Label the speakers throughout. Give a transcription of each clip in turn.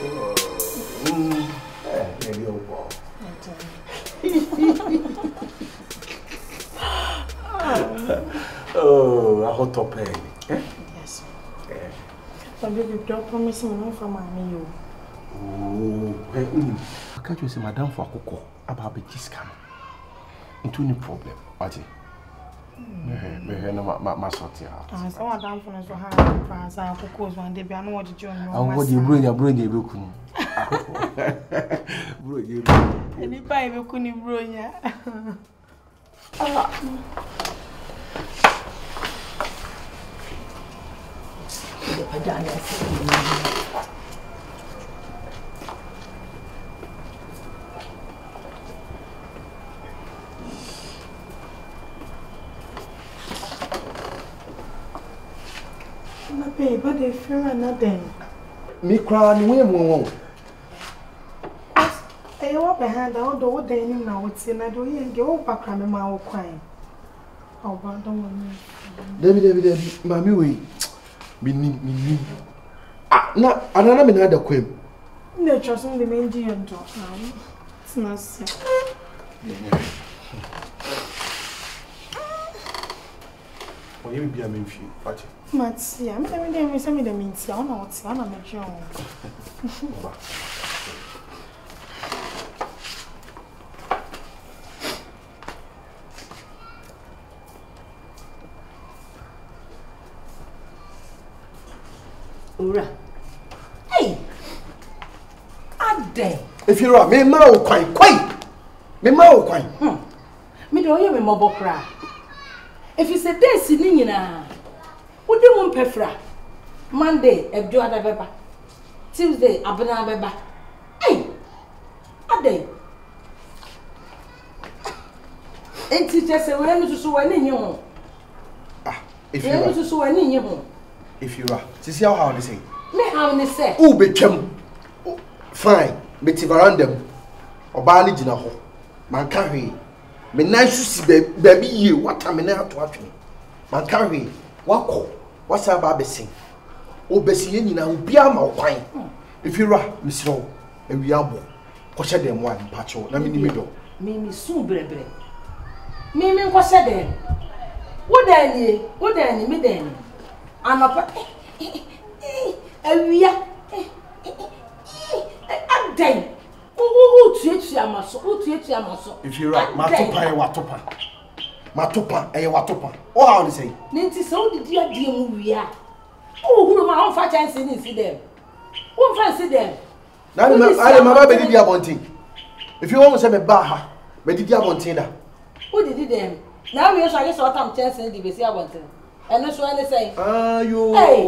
Speaker 1: Maybe I'll go. Oh, a hot top egg.
Speaker 2: Yes. But baby, don't promise me no for mommy.
Speaker 1: Oh, can't you say Madame for Coco about the scam? Into any problem, Ati? My sort here.
Speaker 2: I saw Madame for us to have a coco's one day, but I know what you do.
Speaker 1: And what you bring your brain, you look.
Speaker 2: Any pie, you couldn't bring ya. Babe, but they fear nothing.
Speaker 1: Me crying, we won't.
Speaker 2: I walk behind the door, what they knew now, it's in a door and go back on the mouth crying. Oh, but don't want me.
Speaker 1: Debbie, Mammy, we. Me. Ah, no, I don't have another queen.
Speaker 2: No, trust me, the main dear dog. It's not sick.
Speaker 1: Oh, you be a mean few, Patty.
Speaker 2: Mats, yeah, I'm telling them, send me the means. I'm not, I'm a John.
Speaker 3: Ura. Hey! Ade!
Speaker 1: If you're a me, ma quite. Me ma quite.
Speaker 3: Me don't hear me mobokra. If you say day sitting na, what do you want pefra? Monday, Ebdo Adabeba. Tuesday, Abana Beba. Hey! Ade! And teachers say, we're to so any you.
Speaker 1: Ah, if
Speaker 3: you're to so any you.
Speaker 1: If you are, see how they say.
Speaker 3: Me how they say.
Speaker 1: Oh, become fine. Betty Varandam or Bali Jinaho. Man carry. Me nice to see baby you. What time in there to watch me? Man carry. Wako. What's our baby sing? Oh, Bessie, you know, be a more wine. If you are, Miss Rowe, and we are born. Question them one patcho. Let me middle.
Speaker 3: Mimi soon brebre. Mimi was said then. What then, me then? I'm a we are a day. Oh, treat your muscle,
Speaker 1: if you're right, Matopa, Watopa. Oh, how to say?
Speaker 3: Nancy, so did you dear we are? Oh, who am I on 5 times in see them? Who fancy them?
Speaker 1: Now, I am a baby dear Bonting. If you want to say a baha, but did you want to?
Speaker 3: Who did them? Now we are showing what I'm chancing the Bessia wanted. And that's why they say,
Speaker 1: you
Speaker 3: hey,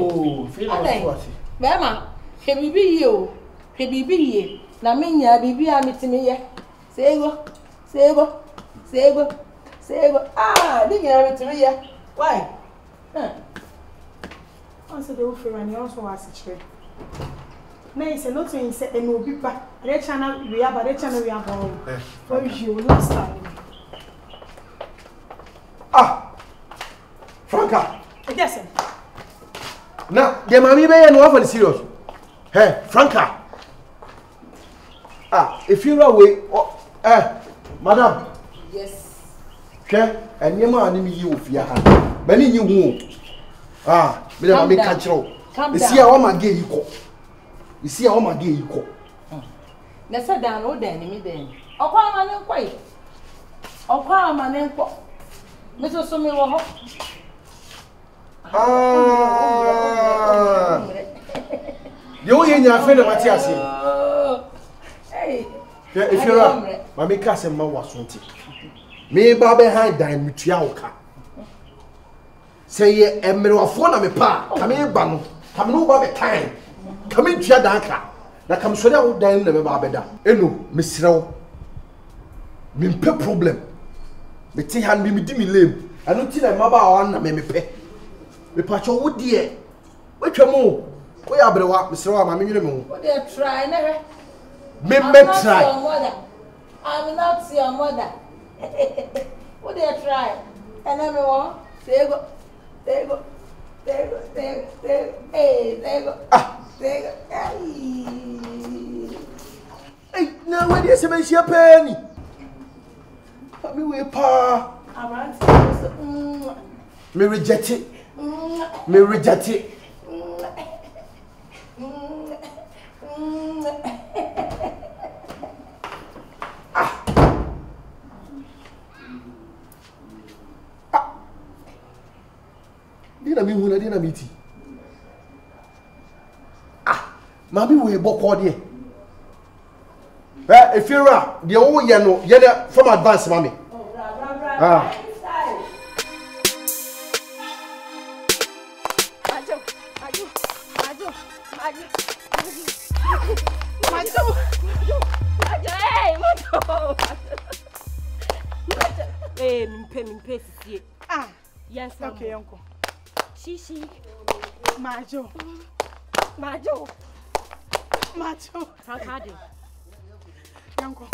Speaker 3: Mama, can we be you? Can we be ye? Na minya bibi a mitimi ye. Sego. Ah, didn't you mitimi ye? Why?
Speaker 2: I said, the offer and you also was a trade. Nay, say not to say, and will be back. Rechana, we have a rechana, we are going. For you, not starting.
Speaker 1: Ah, Franka.
Speaker 2: Yes, sir.
Speaker 1: Now, the mammy may and offer serious. Hey, Franka. Ah, if you're away, madam.
Speaker 3: Yes.
Speaker 1: Okay, and your man name you of your hand. Many you won't. Ah, me the mammy catch you. You see how my gay you You see how my gay you call.
Speaker 3: Let's sit down, old enemy then. Oh, come on, quite. Oh, come on, and quite. Mr. Summy will
Speaker 1: you ain't your friend of Matthias.
Speaker 3: Hey,
Speaker 1: if you're up, Mammy Cassin was wanting. Me, Baba, behind dime with Yauka. Say, ye, and me of one of me pa, come in, Bano, come no Baba time. Come in, Jadanka. Now come so that down the Babada. Eno, Miss Row. Been pe problem. Me tea hand me dimmy lame. I don't think I'm about one, me pay. Me patcho wood dear. Wait a more. We are better walk, Mr. Ram, I'm in
Speaker 3: what they're trying, never.
Speaker 1: Me try.
Speaker 3: I'm not your mother. What they're trying. And everyone, there you go. Hey, there you go.
Speaker 1: where is a man penny? Me we pa. Me reject it. Me reject it. Dina mi huna dina miti. Mami we boko de. If you're the old yano, yena from advance, mommy.
Speaker 2: Yes, okay, uncle.
Speaker 3: Shishi.
Speaker 2: Majo.
Speaker 3: Franka.
Speaker 2: Uncle.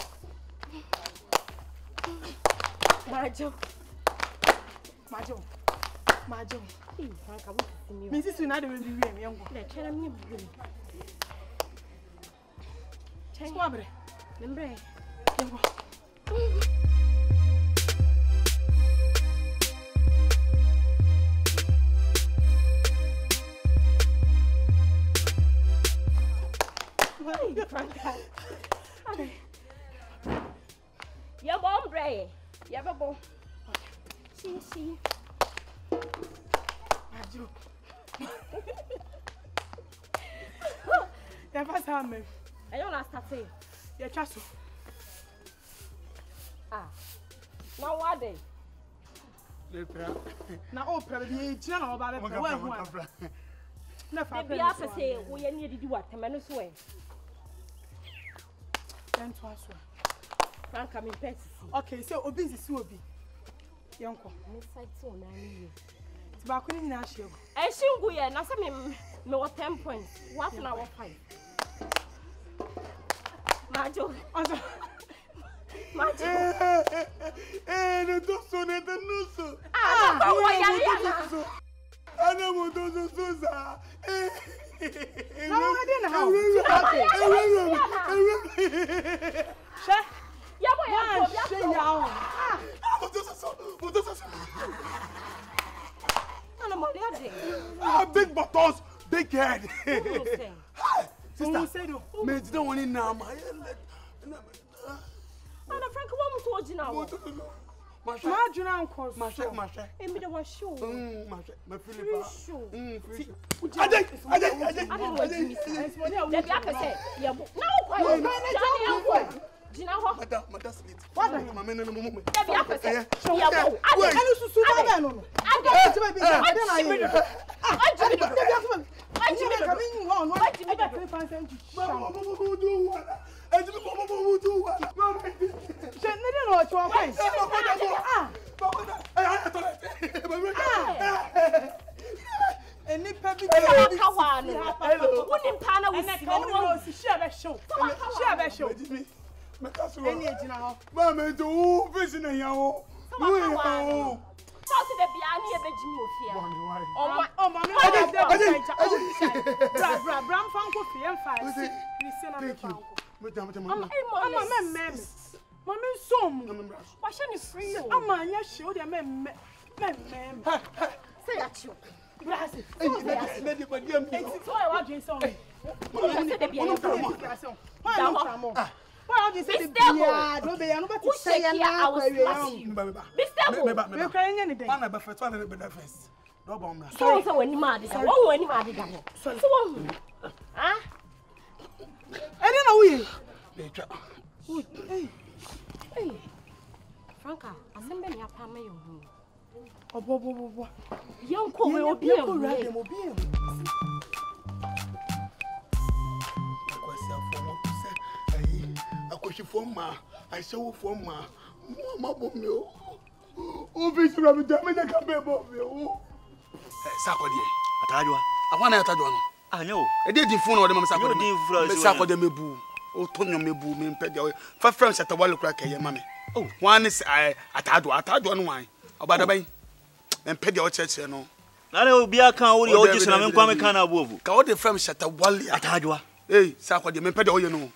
Speaker 2: Majo. Franka, what is new? Mrs. Unada will be very young. Tell me. Swabre. Remember.
Speaker 3: Franka. Your bomb bray. You have a bomb. See.
Speaker 2: Never saw me.
Speaker 3: I don't ask that thing.
Speaker 2: Your chassis.
Speaker 3: Now what day?
Speaker 2: Now, oh, probably general about it.
Speaker 3: Maybe I say we need to do what the man is way.
Speaker 2: Then to answer.
Speaker 3: Franka, I'm in
Speaker 2: okay, so obese is will be. Young one.
Speaker 3: Inside so 9 years.
Speaker 2: It's back in Nashville.
Speaker 3: I should go here. Now, some what 10 points. What an hour 5. Majo. Majo.
Speaker 1: No so ne no so.
Speaker 3: I
Speaker 1: know those so.
Speaker 2: No, I didn't have. Big buttons, big head. Sister, me don't want it now.
Speaker 3: Franka, what told you now?
Speaker 2: Marginal course.
Speaker 3: My shoe.
Speaker 1: My Philippa.
Speaker 3: I didn't Franka, I'm sending you a pammy. Young Cole will be a I saw for my mama. Obviously, I'm damaged. I can't be above you. Sakodi, Atajua. I want to Atajua. I know. I did the phone or the Mamma Sakodi Mebu. Oh, Tonyo Mebu, me pedio. 5 friends at the wall crack, mammy. Oh, one is Atajua wine. About the bay. And pedio church, you know. Now there will be a car or just an uncommon kind of wolf. Call the friends at the wall Atajua. Hey, Sakodi, me pedio, you know.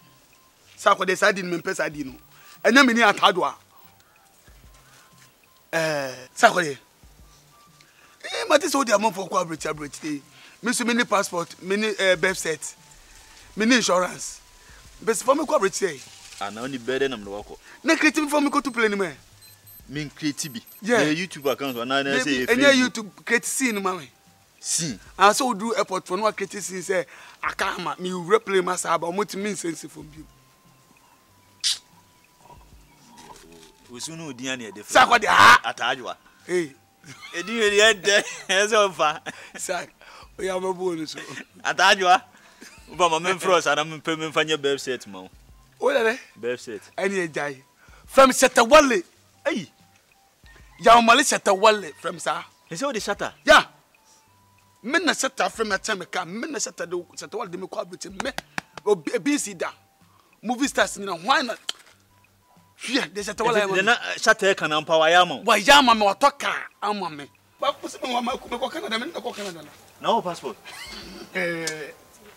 Speaker 4: Sako de sadi me pesa di no. Enya me ni atadwa. Sako de. Mati so di amon for kwa abrechi. Me so many passport, many birth set. Many insurance. Best for me kwa abrechi.
Speaker 5: Ana only better na mloko.
Speaker 4: Na creative for me go to play ni me.
Speaker 5: Min creative bi.
Speaker 4: Yeah.
Speaker 5: YouTube account na say
Speaker 4: Facebook. YouTube create scene mama.
Speaker 5: See.
Speaker 4: And so do airport for no create scene say akama me replay masa about what mean sense for you.
Speaker 5: Usunu odian e defo.
Speaker 4: Sako de ha
Speaker 5: atajwa.
Speaker 4: Hey.
Speaker 5: Edi e de eso fa.
Speaker 4: Sak. We am abo so.
Speaker 5: Atajwa. Uba ma men frost ana men pe men fanya birth set ma.
Speaker 4: O le
Speaker 5: birth set.
Speaker 4: Any ejai. From Shetawale. Hey. Ya mali Shetawale from sa.
Speaker 5: Is it the shutter?
Speaker 4: Yeah. Men na shutter from a time ka. Men na shutter do Shetawale de me kwa beti me. O busy da. Movie stars ni na why not? Yeah, there's Shetawale.
Speaker 5: The na shutter kan ampa wa yama.
Speaker 4: Wa yama me otoka amma me. Ba ko se me wa ma ko Canada me na ko Canada na.
Speaker 5: No passport.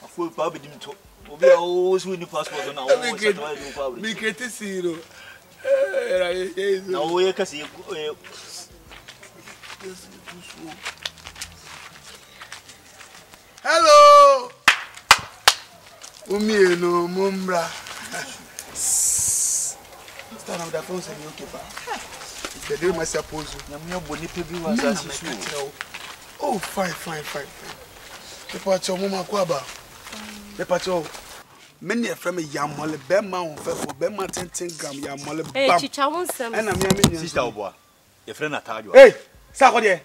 Speaker 5: Afu pa be dim to. Obi a o so ni passport na o Shetawale do kwa.
Speaker 4: Me create zero.
Speaker 5: Na o ye kasi
Speaker 4: Hello. Umieno mumbra. Stand up the phone say okay pa. The day my suppose.
Speaker 5: Nyamia boni pe bi wa sa si so.
Speaker 4: Oh fine. The patch of mama kwaba. The patch of many a friend yamole be ma on fe for be ma 10 gram yamole bam.
Speaker 6: Hey chicha won sem.
Speaker 4: Na me
Speaker 5: sister oboa. Your friend Atajwa.
Speaker 4: Hey, Sako de.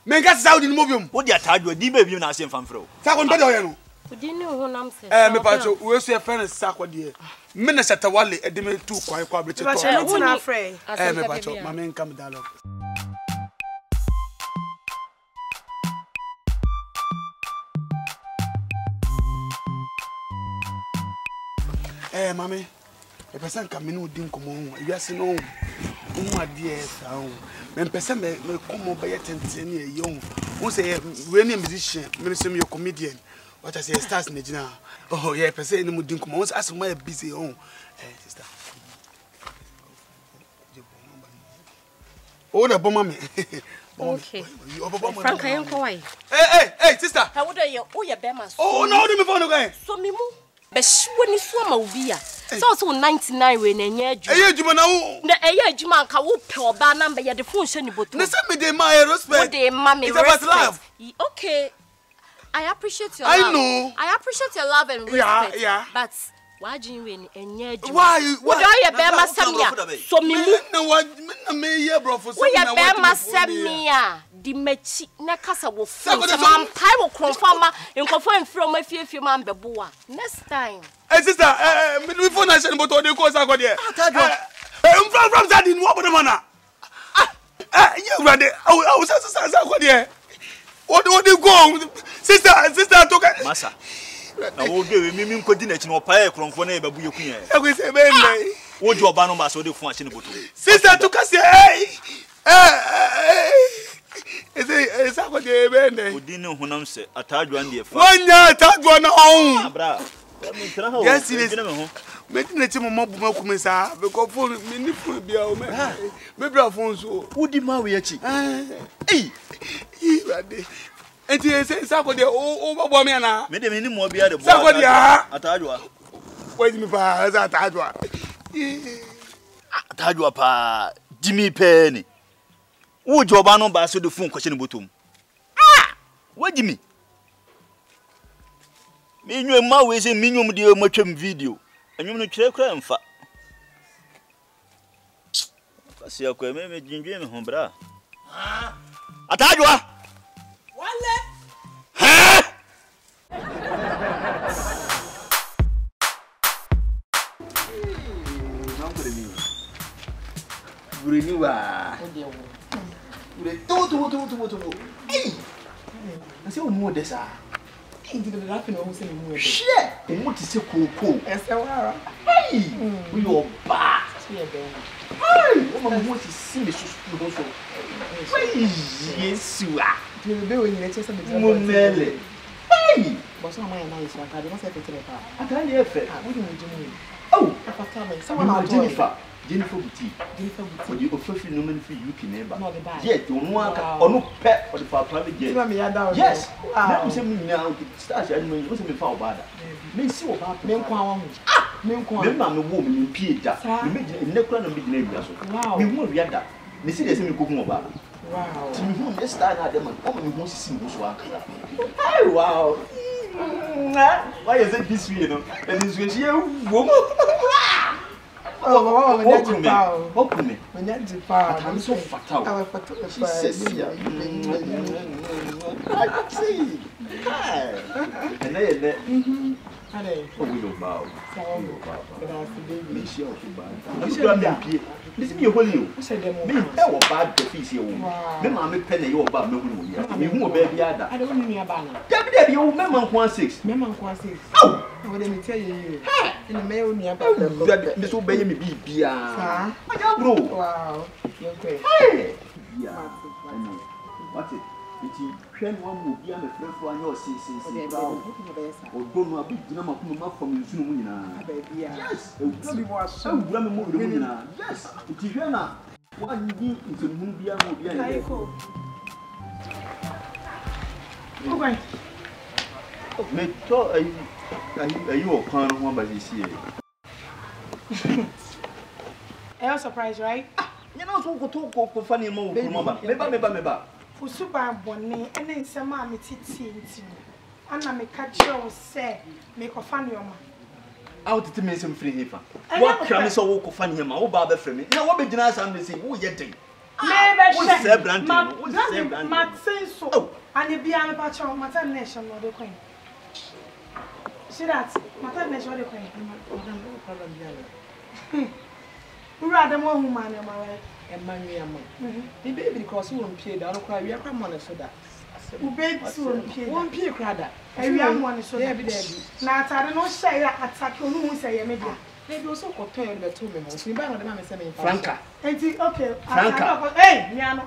Speaker 4: Men gas Saudi no mobium.
Speaker 5: What the Atajwa di be bi na asem famfro.
Speaker 4: Sako nbe de o ye no.
Speaker 6: Udi ni ho nam se.
Speaker 4: Me patch we so your friend Sako de. Me na Shetawale e de me tu kwan kwa breche to.
Speaker 2: But na afraid.
Speaker 4: Me patch ma men come dialogue. Mami, a person come in with Dinkomo, yes, no, my dear sound. When person may come over yet 10 years young, who say, when a musician, minister, your comedian, what I say, stars in the general. Oh, yeah, per se, no Dinkomo, once ask my busy home, sister. Oh, the bomber me.
Speaker 6: Okay. Franka, you go away.
Speaker 4: Hey, sister.
Speaker 6: How would you? Oh, your bemas.
Speaker 4: Oh, no, do me for no guy.
Speaker 6: So me mo. But when you swam a beer. So 99 when a year.
Speaker 4: Hey, you know.
Speaker 6: The air Juman can whoop or ban number the phone shiny but.
Speaker 4: Listen me, they my respect.
Speaker 6: They mammy.
Speaker 4: It's about love.
Speaker 6: Okay. I appreciate your
Speaker 4: love.
Speaker 6: I
Speaker 4: know.
Speaker 6: I appreciate your love and respect.
Speaker 4: Yeah.
Speaker 6: But why do you win and yet?
Speaker 4: Why?
Speaker 6: What are you, Bama Samia? So me,
Speaker 4: no, what me here, bro, for
Speaker 6: we are Bama Samia. The Mechi Nakasa will find some Pyro Confirmer and confirm from my few man Beboa. Next time.
Speaker 4: Hey, sister, before I said, but what the cause I got here? I'm from that in what the manner. You ready? I was got here. What do you go? Sister, took it.
Speaker 5: Massa. I will give me coordinate no pay from for neighbor.
Speaker 4: I will say, man,
Speaker 5: what your banner so the function.
Speaker 4: Sister took us, hey. Is that what they been?
Speaker 5: We didn't know who say Atajwa and the
Speaker 4: 1 year, Atajwa home.
Speaker 5: Bra.
Speaker 4: Yes, it is. Making a team of mobile commissar because for me, maybe our phones.
Speaker 5: Who did my way?
Speaker 4: Hey, and he says, Sako, the old woman.
Speaker 5: Made a minimum more beer.
Speaker 4: Atajwa. Wait me for Atajwa.
Speaker 5: Atajwa pa Jimmy Penny. Would your banner by so the phone question bottom? What do you mean? Me you ma we say minimum the matcham video. And you no cry and fat. See a quay me ginger home, bra. Atajwa!
Speaker 3: Wale!
Speaker 5: Huh?
Speaker 4: Hey! I say, more this.
Speaker 2: Into the laughing almost anymore.
Speaker 4: Shit! And what is it cool? Hey! We are bad. Hey! What is see so also? Yes, you are.
Speaker 2: You will be when you let us
Speaker 4: Monele. Hey!
Speaker 2: But some of my nice, I don't say it.
Speaker 4: I can't hear it.
Speaker 2: What do you do?
Speaker 5: Oh,
Speaker 4: someone out
Speaker 5: Jennifer Boutique. For the official nominee for UK neighbor.
Speaker 4: Yet,
Speaker 5: you want or no pet or the private jet. Yes, I'm saying now, start and when you wasn't before bad. May see about men quam. Men, I'm a woman in Peter. You made a necklace and big name. Wow, we won't read that. They see there's any cooking about. Wow, to me, this time I demand woman who wants to see who's work. Oh, wow. Why is it this way, you know? And it's with you, woman. Oh, welcome me. When you're the power, I'm so fatal. I'm fatal. She says, yeah. I see. And then, we don't bow. But I forgive me. She also bad. This is your holy. Me, I will bad the fees here. Me, mammy penny, you about no one. You won't baby. I don't mean a banner. Debbie, you remember 1-6. Remember 1-6. Oh, let me tell you. In the mail, me about Miss Obey me be. I don't know. Wow. Hey. Yeah. What's it? It's one will be a friend for your sisters. Or go no big dinner from the Zoom. Yes, it was so grammar. Yes, it is not. One deep is a movie. Okay. Are you a kind of one by this year?
Speaker 2: I was surprised, right?
Speaker 5: You know, so go talk funny more.
Speaker 2: For super bonnet, and then some mammy titty, and I may catch you say, make a funny woman.
Speaker 5: Out to me some free heifer. What can so walk of funny him? Oh, Baba for me. Now, what be denies I'm missing? Who yet take? Maybe say brand, my sense so, and you be a patch on my nation or the queen. See that, my nation or the queen. Who rather more woman, am I right? And my the baby because you won't pay down, cry, we are come on so that. Who begs won't pay crowder. And we are one so there be there. Now, I don't know, say attack you, who say a media. They also got told the 2 minutes. We buy on the mammy saying Franka. And okay, Franka. Hey, Miano.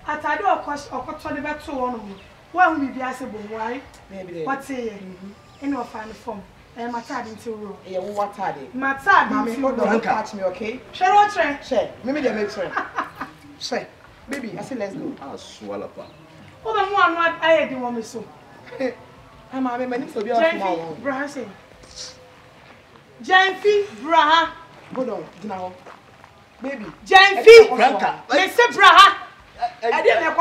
Speaker 5: At I do a cost or cut the back to one of you. Well, we be assable, why? Maybe what's a in your final form. And my tad into room. Yeah, what are they? My tad, mammy, don't catch me, okay? Share what train? Share. Maybe they make friend. Say, baby, I say let's go. I'll swallow up. Oh, the one what I didn't want me so. I'm a man to be off tomorrow. Braha. Janfi, Braha. Go on, now. Baby. Janfi, Franka. Let's say Braha. I didn't know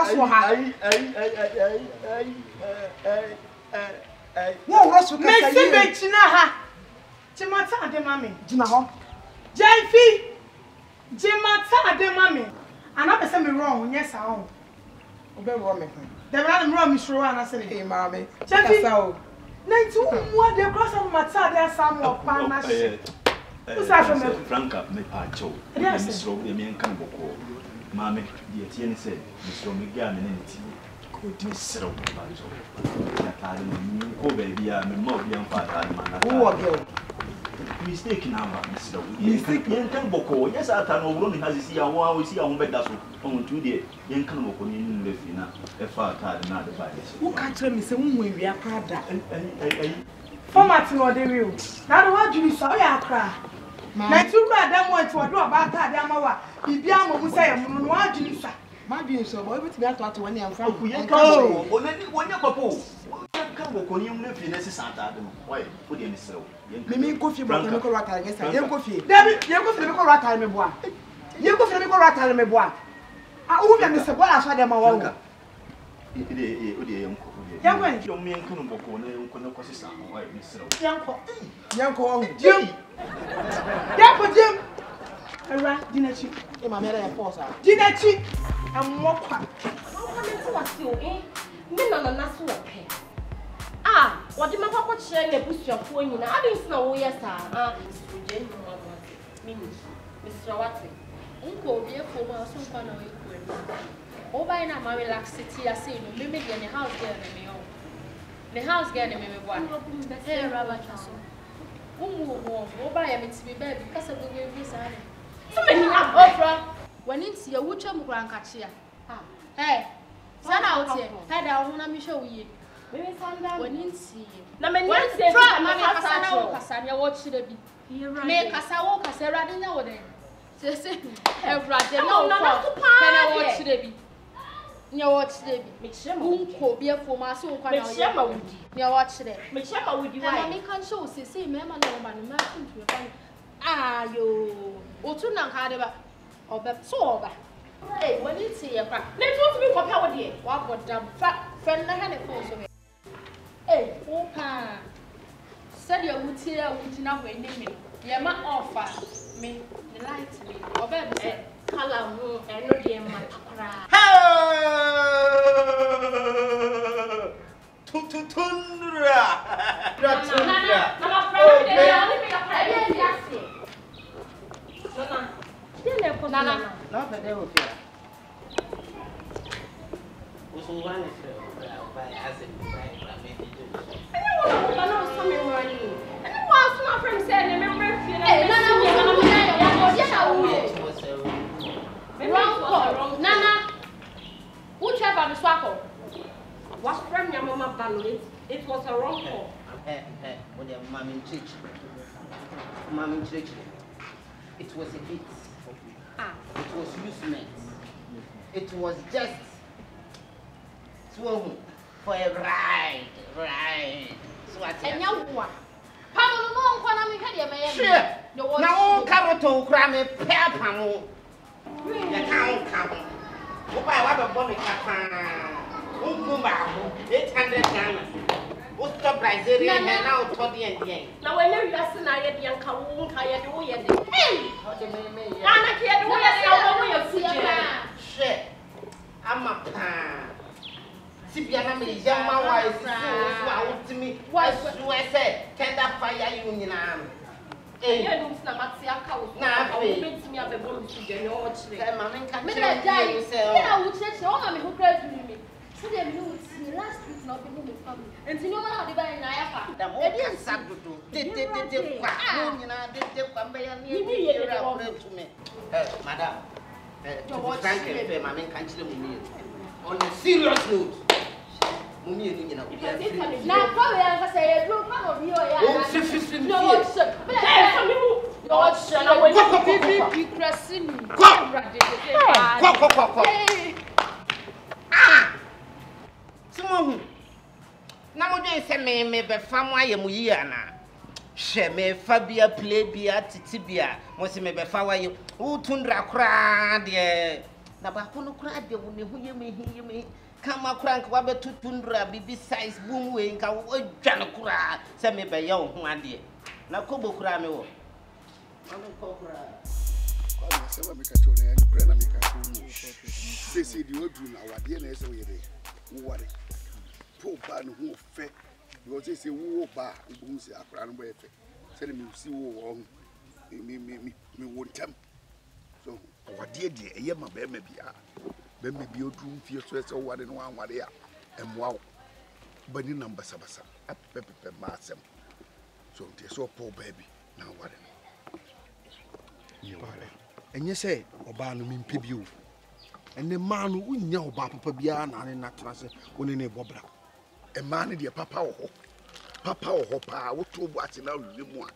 Speaker 5: what was her. Messi Betchinaha. Jimata de Mammy. Jinaho. Janfi. Jimata de Mammy. And I say me wrong, yes, I own. Obey woman. The man wrong, Miss Rowan, I said, hey, mammy. Janfi. Night, what the cross of Mata, there some more partnership. Who's that from Franka, me pacho. Yes, the man can go. Mammy, the Etienne said, Miss Romigan and anything. Could settle oh, baby, I'm a more young father. Oh, mistaken now, Mr. Yankan Boko. Yes, I know woman has this year. One we see our bed that's on 2 days. Yankan Boko in the Fina, a far card, another device. Who can't tell me some way we are proud that? Format no the real. Now, what you saw, I cry. My 2 them want to do about that. Yamawa, Bibiamo, who say, what you say. My being so, boy, but we are taught when I'm from. When you're papa. Come on, you live in this Santa. Why put in this row? Mimi coffee, Branca, I guess I am coffee. David, you go for the rat, me boy. You go for the rat, me boy. I owe them Mr. Boy, I saw them along. Young man, your man couldn't book on the Conocosisa. Why, Mr. Yanko, Jim. Yanko, Jim. A rat dinner chick. In my mother, dinner chick. And what? What's you, eh? Men on a national pay. Ah, what do my papa share a bush of phone? I didn't know, yes, Mr. Watson. Uncle, dear, for my son, fun away. Oh, by now, my relaxity, I say, no, maybe in the house girl, me own. The house girl, me one. Hey, Robert, oh, by a to be bad because of the way we are. So many opera. When it's your Wucham Grand Catchia. Hey, send out here. Head out, I'm sure we.
Speaker 6: Baby Sanda.
Speaker 7: When you see.
Speaker 6: Na me nyan say
Speaker 7: try mama kasa na watch the bi. Me kasa wo kasa rade nya wo den. Say everade no for. Can watch the bi. Nya watch the bi.
Speaker 6: Me chema.
Speaker 7: Unko bi afo ma so kwa na.
Speaker 6: Me chema wudi.
Speaker 7: Nya watch the.
Speaker 6: Me chema wudi why?
Speaker 7: Na me kan show say me ma na ba no ma tuntu e kan. Ayo. Otu na ka de ba. Oba so oba. Hey, when you see your crack,
Speaker 6: Let's want to be compared with you.
Speaker 7: what got them friend na had a phone so. Hey, opa. Said you would see a would not win me. You ma offer me the light me. Or baby,
Speaker 6: Color moon and no dear man.
Speaker 5: Tundra.
Speaker 6: Nana.
Speaker 8: Not a devil fear. Was one is by acid by maybe.
Speaker 6: I know something running. And it was my friend said, remember if you
Speaker 7: hey, Nana, who travel the swapper?
Speaker 6: What from your mama balloon? It was a wrong call.
Speaker 8: With your mom in church. Mom in church. It was a hit. It was useless. It was just swung for a ride. So what?
Speaker 7: And young one. Pamela, no one can make a man.
Speaker 8: Sure. Now, Caroto, cram a pair pamo. The town come. What a bomb cap. 800 Ghana. What's the price? Now, Toddy and Yang.
Speaker 6: Now, when you're asking, I get young Kawoon, I do it. Hey!
Speaker 8: What do you mean?
Speaker 6: Anna can't do it.
Speaker 8: Shit. I'm a pan. Sipiana me, young man, why is out to me? What I said? Can that fire union arm?
Speaker 6: Hey, you don't snap at the account. Now, me up a bomb to get your watch.
Speaker 8: Mamma can
Speaker 7: die, you say, I would say, oh, I'm who cried to me. So they knew last week not being with family. And you know how they buy in Ayafa. The more than Sabuto, did Madam, Franka and Fair, Mamma can't tell me. On a serious note, Mummy, you know, now probably I say a blue part of your no, sir. Now, they say, me be fam why you yana. She me Fabia play beer, Titibia, must me be far you. Oh, Tundra crowd, yeah. Nabakuno crowd, you will hear me. Come a crank, wabber to Tundra, be besides boom wing, I will jana cry, send me by young one dear. Now, Kobo crano. I'm a cobra.
Speaker 4: They say the old room, our DNA, so you worry. Poor ban who fed because they say, whoa, bar, who say, a crown way. Tell me, see, who me won't tempt. So, what dear, a yammer, maybe, then maybe your room feels so what in one, what they are, and wow. But in number Sabasa, a pepper massam. So, they saw poor baby, now what? And you say, Obano mean Pibu. And the man who knew Papa Biana and not transit when in a bobra. A man in the papa or papa, what to watch in our limoa.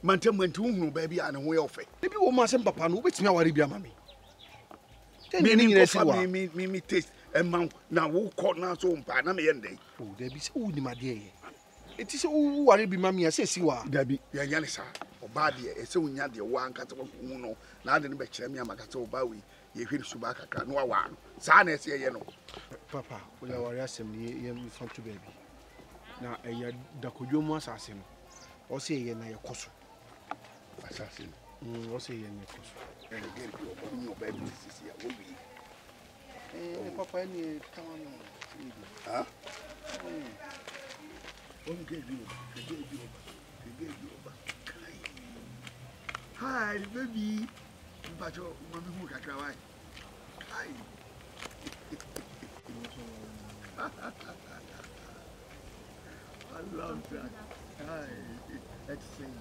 Speaker 4: Mantem went to whom baby and way off it. Maybe we must and papa, no, which me already be a mammy. Me taste and mount now who caught now so panami and day. Oh, there be so my dear. It is who are be mammy, I say, you are. There be Yanisa or Badia, a so young the one cat of Uno, not in the Bechamia Magato Bowie. You hear Subaka, no one. Sana say, you know. Papa, we are assembly, you from to baby. Now, a year Dakoyum assassin, or say, you know, your cosso. Assassin, or say, you know, and again, your baby is here, will be. Papa, any come on. Huh? What gave you? Hi, baby. But your mommy who can try. Hi. I love that. Hi. Let's sing.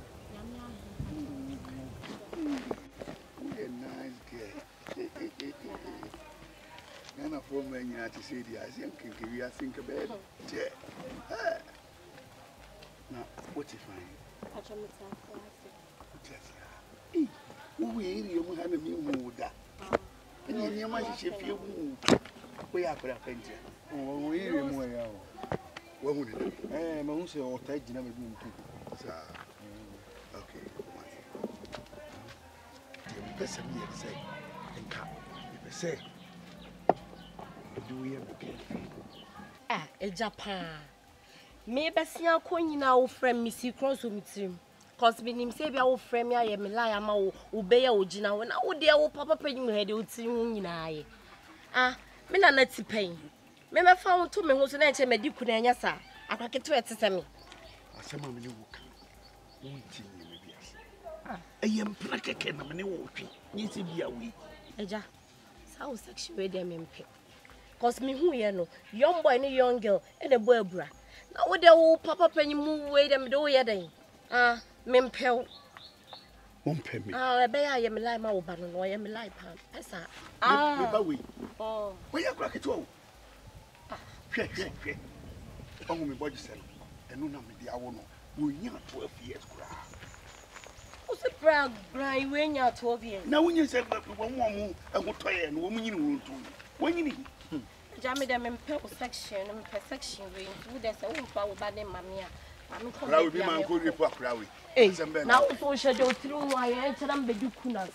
Speaker 4: You're a nice girl. And a poor man, nyina te sɛ di ase nkenke wi ase nke bɛ tie na what if I
Speaker 6: Acha mtaka
Speaker 4: ase wo we iri mu ha na mi hu da ɛni ni ma hyehyɛ fie mu wo ya akora pɛntia
Speaker 1: wo iri mu ya o
Speaker 4: wo hu ne
Speaker 1: ma hu sɛ o ta gyina me bi ntu
Speaker 4: sa okay pesa mi yɛ sɛ nka pesa do we have okay
Speaker 6: Japan me besia ko nyina wo frame me si cross o mitrim cause me nim say bia wo frame ya ye me lie ama wo be ya wo gina wo na wo de wo papa panyim he de wo ti hu nyina ye me na na ti pen me fa wo to me ho so na enche me di ku na nya sa akwaketo etese me
Speaker 4: asema me ne wo ka wo ti ni me bia eyem pra keke na me ne wo twi ni se bia wi
Speaker 6: eja sa wo section we de me mpe cause me hu ye no young boy ni young girl e de boy abura na wo de wo papa panyim mu we de me de wo ye den me mpel
Speaker 4: wo mpe me
Speaker 6: e be ya ye me lie ma wo ba no ye me lie pan esa
Speaker 4: me ba we wo ya kura keto wo hwe ongu me body sel enu na me dia wo no wo nya 12 years kura
Speaker 6: o se brag we nya 12 years
Speaker 4: na wo nya se wo mu ehu toye no wo mu nyini wo ntu wo nyini
Speaker 6: Jami de me mpel section me per section we wo de se wo mfa wo ba de mame a mame ko
Speaker 4: kura we bi man ko repo akura we
Speaker 6: na wo so hye de o tiri wo aye enchera me di kuna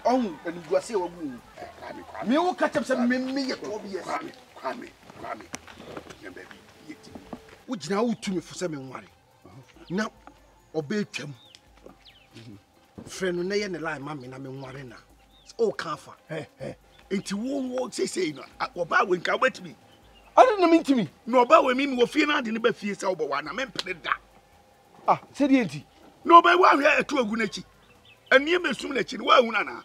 Speaker 1: on enu guase wo gu me wo ka chep se me ye ko bi yes
Speaker 4: kwame na baby yeti
Speaker 1: wo gina wo tumi fo se me nware na oba twam frenu na ye ne lie ma me na me nware na o ka fa
Speaker 4: enti wo say no oba we nka wetimi
Speaker 1: ade na me ntimi
Speaker 4: no oba we mi wo fie na ade ne ba fie se obo wa na me mpene da
Speaker 1: se die enti
Speaker 4: no oba wa hwe eto agu na chi anie mesum na chi ne wa hu na na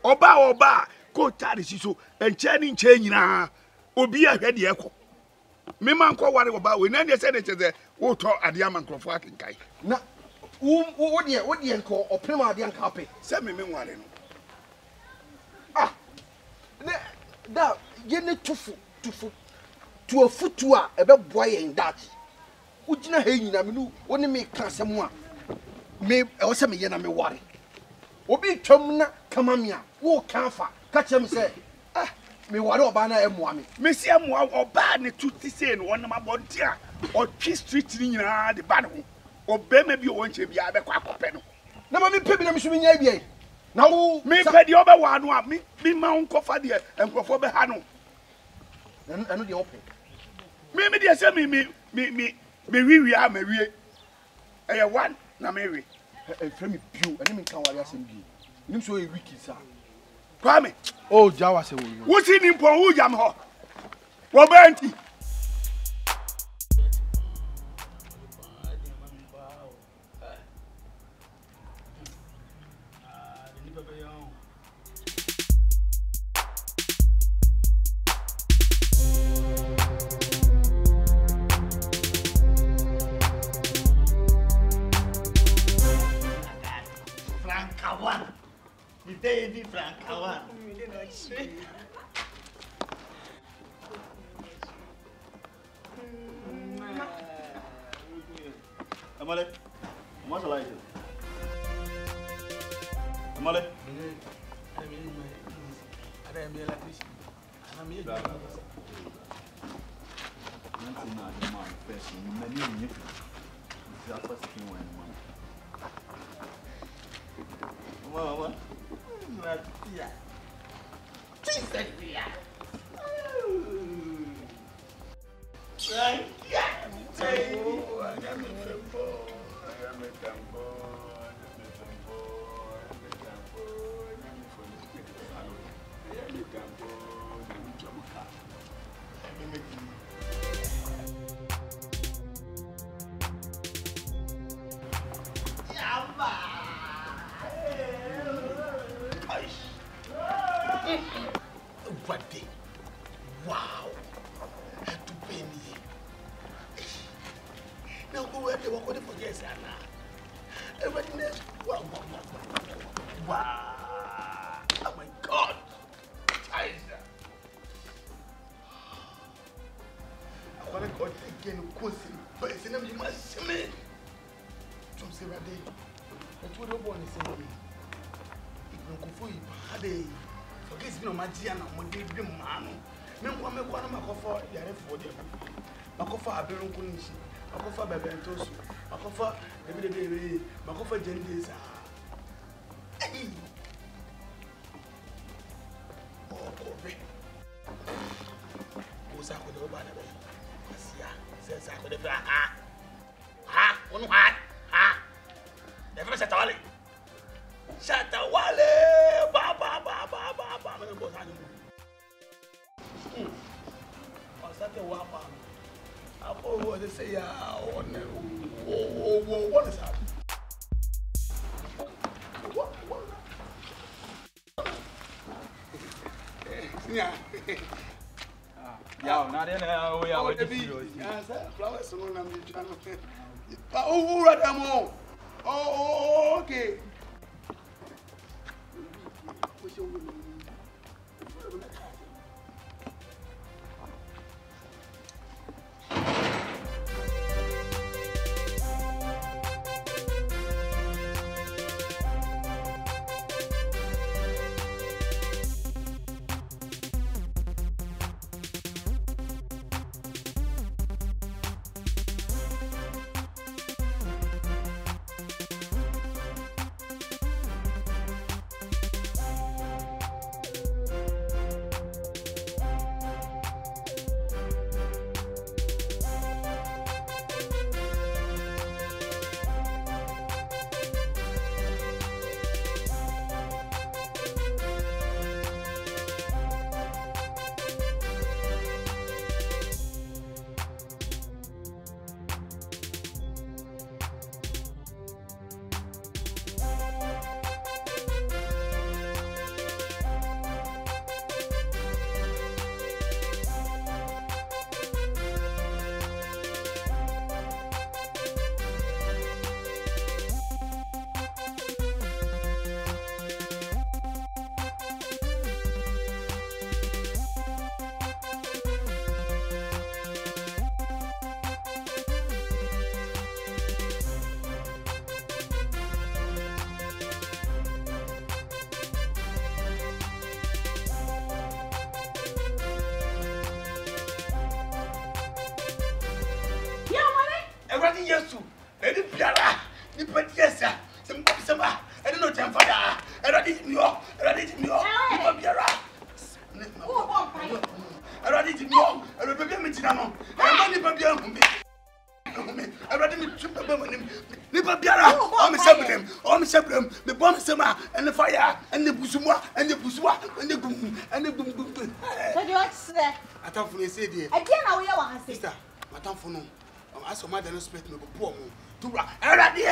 Speaker 4: oba ko tare si so enche ni nche nyina obi ahwe de ekọ me man ko ware oba we na ne se ne cheze wo to ade ama nkrofo akenkai
Speaker 1: na wo de nko oprema ade nka pe
Speaker 4: se me nware no
Speaker 1: ne da ye ne tufu tu afutu a ebe boa ye ndachi wo gina ha nyina me no woni me ka asem a me e wo se me ye na me ware obi twam na kama me a wo ka fa ka chem se me ware oba na emoa
Speaker 4: me si emoa oba ne tuti se no wonam abonti a o twi street ni nyina de ba ne ho obema bi o wonche bia be kwa akopɛ no
Speaker 1: na ma me pebi na me so me nya bia na wo
Speaker 4: me pedi oba wa no a me ma nkofa de enkofo be ha no
Speaker 1: eno de ope
Speaker 4: me de se me wiwi a ma wie eye one na me wi
Speaker 1: e frɛ me bio ene me kan ware asem bi nim so e wiki sa
Speaker 4: kwame
Speaker 1: oh jawa se
Speaker 4: wo si ni mpo wo jam ho wo ba nti
Speaker 5: Baby Franka one. Amale, what's the light? Amale, I'm the electrician. I'm here. Nothing not the man person. Many you. That's what's the one. Mama. Yeah. Jesus, yeah. Right? Yeah. Wow. To penny. Now go where they were going for yes, Anna. Everything else. Wow.
Speaker 4: can course, but it's an must me. Don't say that day. But what you're born is saying, it will go for you. Hade, forget me on my Gianna, what they bring man. Men come and one of my coffee, they are for them. My coffee, I don't know. My coffee, baby, and toast. My coffee, every day, my coffee, Jenny. Oh, Kobe. Who's out with the bad? Says I could have ha, one hat, ha. Never said all it. Shut the wale, ba ba ba ba ba ba. I'm going to go. I started wapa. I thought what they say, what is that? What? Yeah.
Speaker 5: Yeah, not in we are with
Speaker 4: the flowers on the channel. Oh, right, oh, okay. Yes, let it be a yes, some I don't know, time for that. I don't need you. I don't need you. I don't need you. I don't need you. I don't need you. I don't need I rather me trip about him. Nipabiara, I'm separate, the bomb summer, and the fire, and the busuma, and the busua, and the boom, and the boom boom.
Speaker 3: What do you say?
Speaker 4: I thought for you said,
Speaker 3: I can't know your
Speaker 4: sister. My time for no. I saw my dinner split me poor moon. Tundra, Eradi,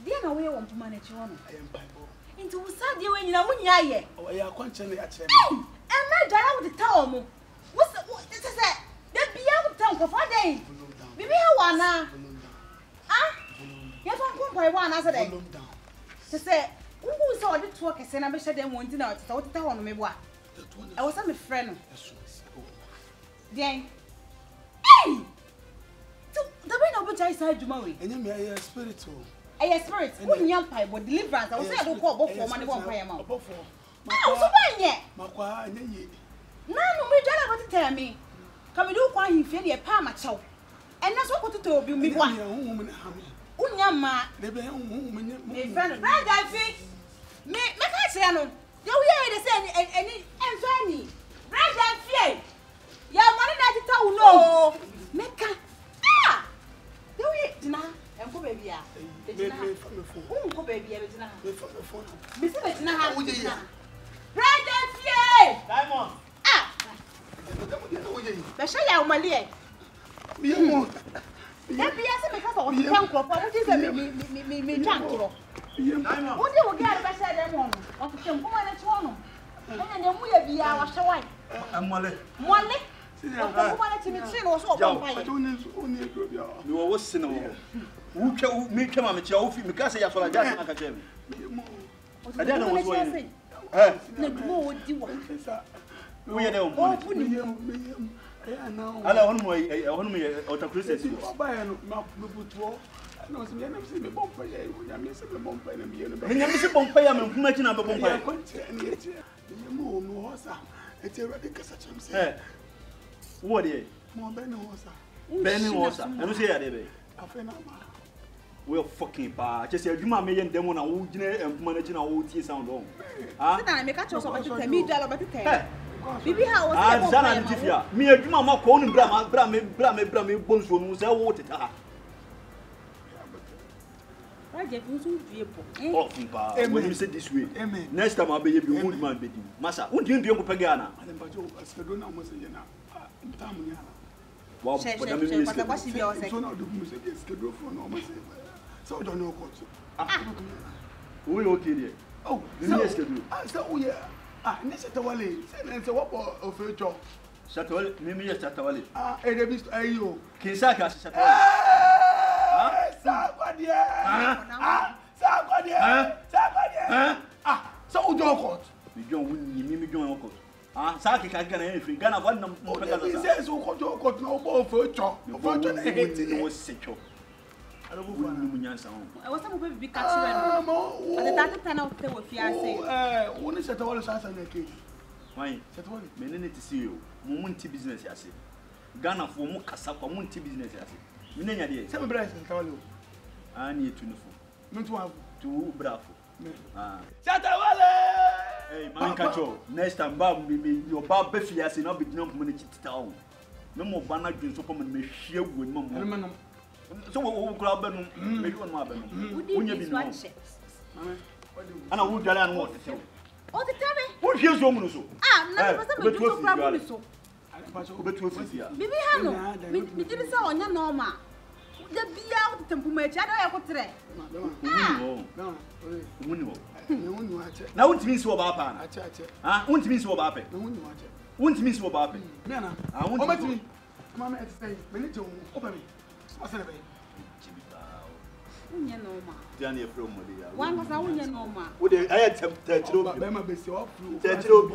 Speaker 3: dear, no way want to manage you.
Speaker 4: I am Bible.
Speaker 3: Into Sunday when you know when you are.
Speaker 4: Oh, you are constantly at him.
Speaker 3: And my dad would tell me. What's this is it? Then be out of town for 4 days. Maybe I wanna. Ah? You don't go by one as a day. To say, who saw the talk and I said them wanting out to tell on me what? I was a friend. Then, hey! The way no but I said tomorrow.
Speaker 4: And you may a spiritual.
Speaker 3: A spirit, who young pipe, but deliverance. I was saying, I don't call both for money one pay amount.
Speaker 4: No,
Speaker 3: so why yet?
Speaker 4: Makwa, and ye.
Speaker 3: No, we don't have to tell me. Come and do why you feel a palm at show. And that's what to tell you, me one woman. Unyama, the friend, right? I think. Me, I say, no. You hear the same and funny. Right, I fear. Ya money na tita no. Meka. Ah. Do we dina? Enko baby ya. Dina. Unko baby ya dina. Me phone. Me say dina ha. Right and fear.
Speaker 5: Diamond.
Speaker 3: Ah. Be sha ya umale.
Speaker 4: Me mo.
Speaker 3: Ya bi ya say me ka so o ti kan kro pa. What is me twan kro.
Speaker 5: Diamond.
Speaker 3: What dey wo get be say dem on. O ti kem kuma na cho no. Na ne mu ya bi ya wa hwe wan.
Speaker 5: Amole.
Speaker 3: Mole. Kuma na ti me tire no so o bon pai.
Speaker 5: You were sinning. Who can make him a chair? Because I have a gas and a cajam. I don't know what's going on.
Speaker 3: Na go di wa.
Speaker 5: We are the
Speaker 4: Yeah, no.
Speaker 5: Ala on me autocracy.
Speaker 4: Oba no me butuo. No, se me na se me bompa ya, ya me se me bompa na me no.
Speaker 5: Me nyam se bompa ya me kuma chi na be bompa.
Speaker 4: Ya konche na ye che. Mo no hosa. Ete ready kasa cham se.
Speaker 5: Eh. Wo de?
Speaker 4: Mo be no hosa.
Speaker 5: Ben ni hosa. Eno se ya de be.
Speaker 4: Afa na ma.
Speaker 5: We fucking pa. Che se adwuma me ye ndemo na wo gina empuma na chi na wo tie sound on. Ah.
Speaker 9: Se na me ka cho so ba tete mi dalo ba tete. Bibi ha wo se
Speaker 5: ah zana ntifia me adwuma ma ko no bra me bonso no se wo teta.
Speaker 9: Raje fi so due po.
Speaker 5: Oh pa. When you say this way. Amen. Next time I'll be you would man be di. Masa, won't you ko pega na?
Speaker 4: Ale ba jo askedo na mo se ye na. Ntam ni ana.
Speaker 5: Wow, but I mean
Speaker 9: but what she be o se.
Speaker 4: So na do mo se ye askedo for no mo se. So don't know what.
Speaker 5: We okay there.
Speaker 4: Oh,
Speaker 5: you yes do.
Speaker 4: So we ne se tawale. Se wo o fe jo.
Speaker 5: Shatawale, me yes Shatawale.
Speaker 4: E de bis ayo.
Speaker 5: Kinsaka Shatawale.
Speaker 4: So we don't court.
Speaker 5: We don't win, me don't court. Saki can get anything. Ghana, one number.
Speaker 4: He says, who court no more for a chop.
Speaker 5: No secure. I don't know Munyansa.
Speaker 9: I was some big catch. At the time of the fiancé.
Speaker 4: When is at all as an case?
Speaker 5: Why? Men need to see you. Munti business, I say. Ghana for Mukasa, Munti business, I say. Minenya de.
Speaker 4: Some brass and call you.
Speaker 5: I need to know.
Speaker 4: Not to have
Speaker 5: two bravo.
Speaker 4: Shatawale!
Speaker 5: Hey, man, control. Next time, your bar Beffy has not been enough money to town. No more banner drinks open and me share with Mamma. So, what could have been made one mother? When you be one chef. And I would get on what to tell.
Speaker 9: Oh, the time?
Speaker 5: What here's your money?
Speaker 9: No, so. Bibi hano, mi tiri sa onya normal. The bia o tempo ma echa da ya kotre.
Speaker 5: Na untimi so ba pa na. Ah, untimi so ba pa. Untimi so ba pa.
Speaker 4: Me na. Ah, untimi. Mama et say, me need to open me. What's it be?
Speaker 9: Unya normal.
Speaker 5: Diane from Modia.
Speaker 9: One was unya normal.
Speaker 5: Would I had some tetro
Speaker 4: be ma be se off.
Speaker 5: Tetro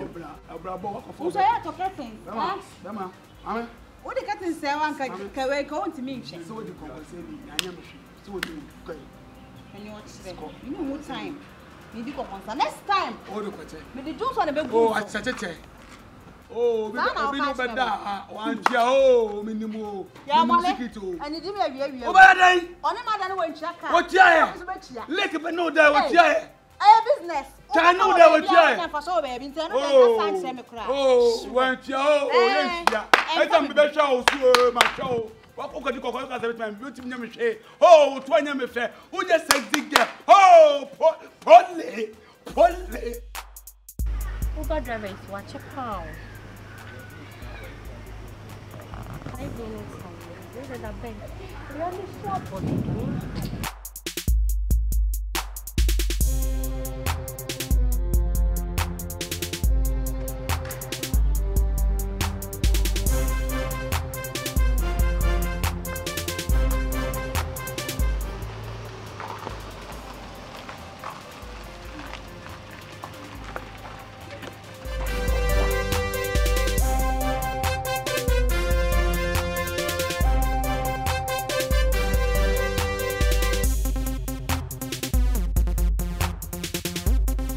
Speaker 4: abrabo
Speaker 9: ko so ya to curtain.
Speaker 4: Mama. Amen.
Speaker 9: What the curtain say one ka we go on to me.
Speaker 4: So what you compensate me? Anya me. So what you go.
Speaker 9: Can you watch them? You know what time? Me di compensate. Next time.
Speaker 4: Oh, the question.
Speaker 9: Me di do so na be go.
Speaker 4: Oh, acheche. Oh, we no beda. Wan tia oh, minimo.
Speaker 9: Ya mole. Ani di me awie.
Speaker 4: O ba dai.
Speaker 9: Oni ma da no wan tia ka.
Speaker 4: O tia e. Leke be no da o tia e.
Speaker 9: Business.
Speaker 4: Tanu da o tia e. Oh, wan tia oh, yen tia. E tam be sha o su ma sha o. Wa ko di kokko ka se be time beauty nya me hwe. Oh, to anya me fe. O je sexy girl. Oh, pole.
Speaker 6: Uber driver is watch a pound. I don't know something. This is a bank. We only shop for it.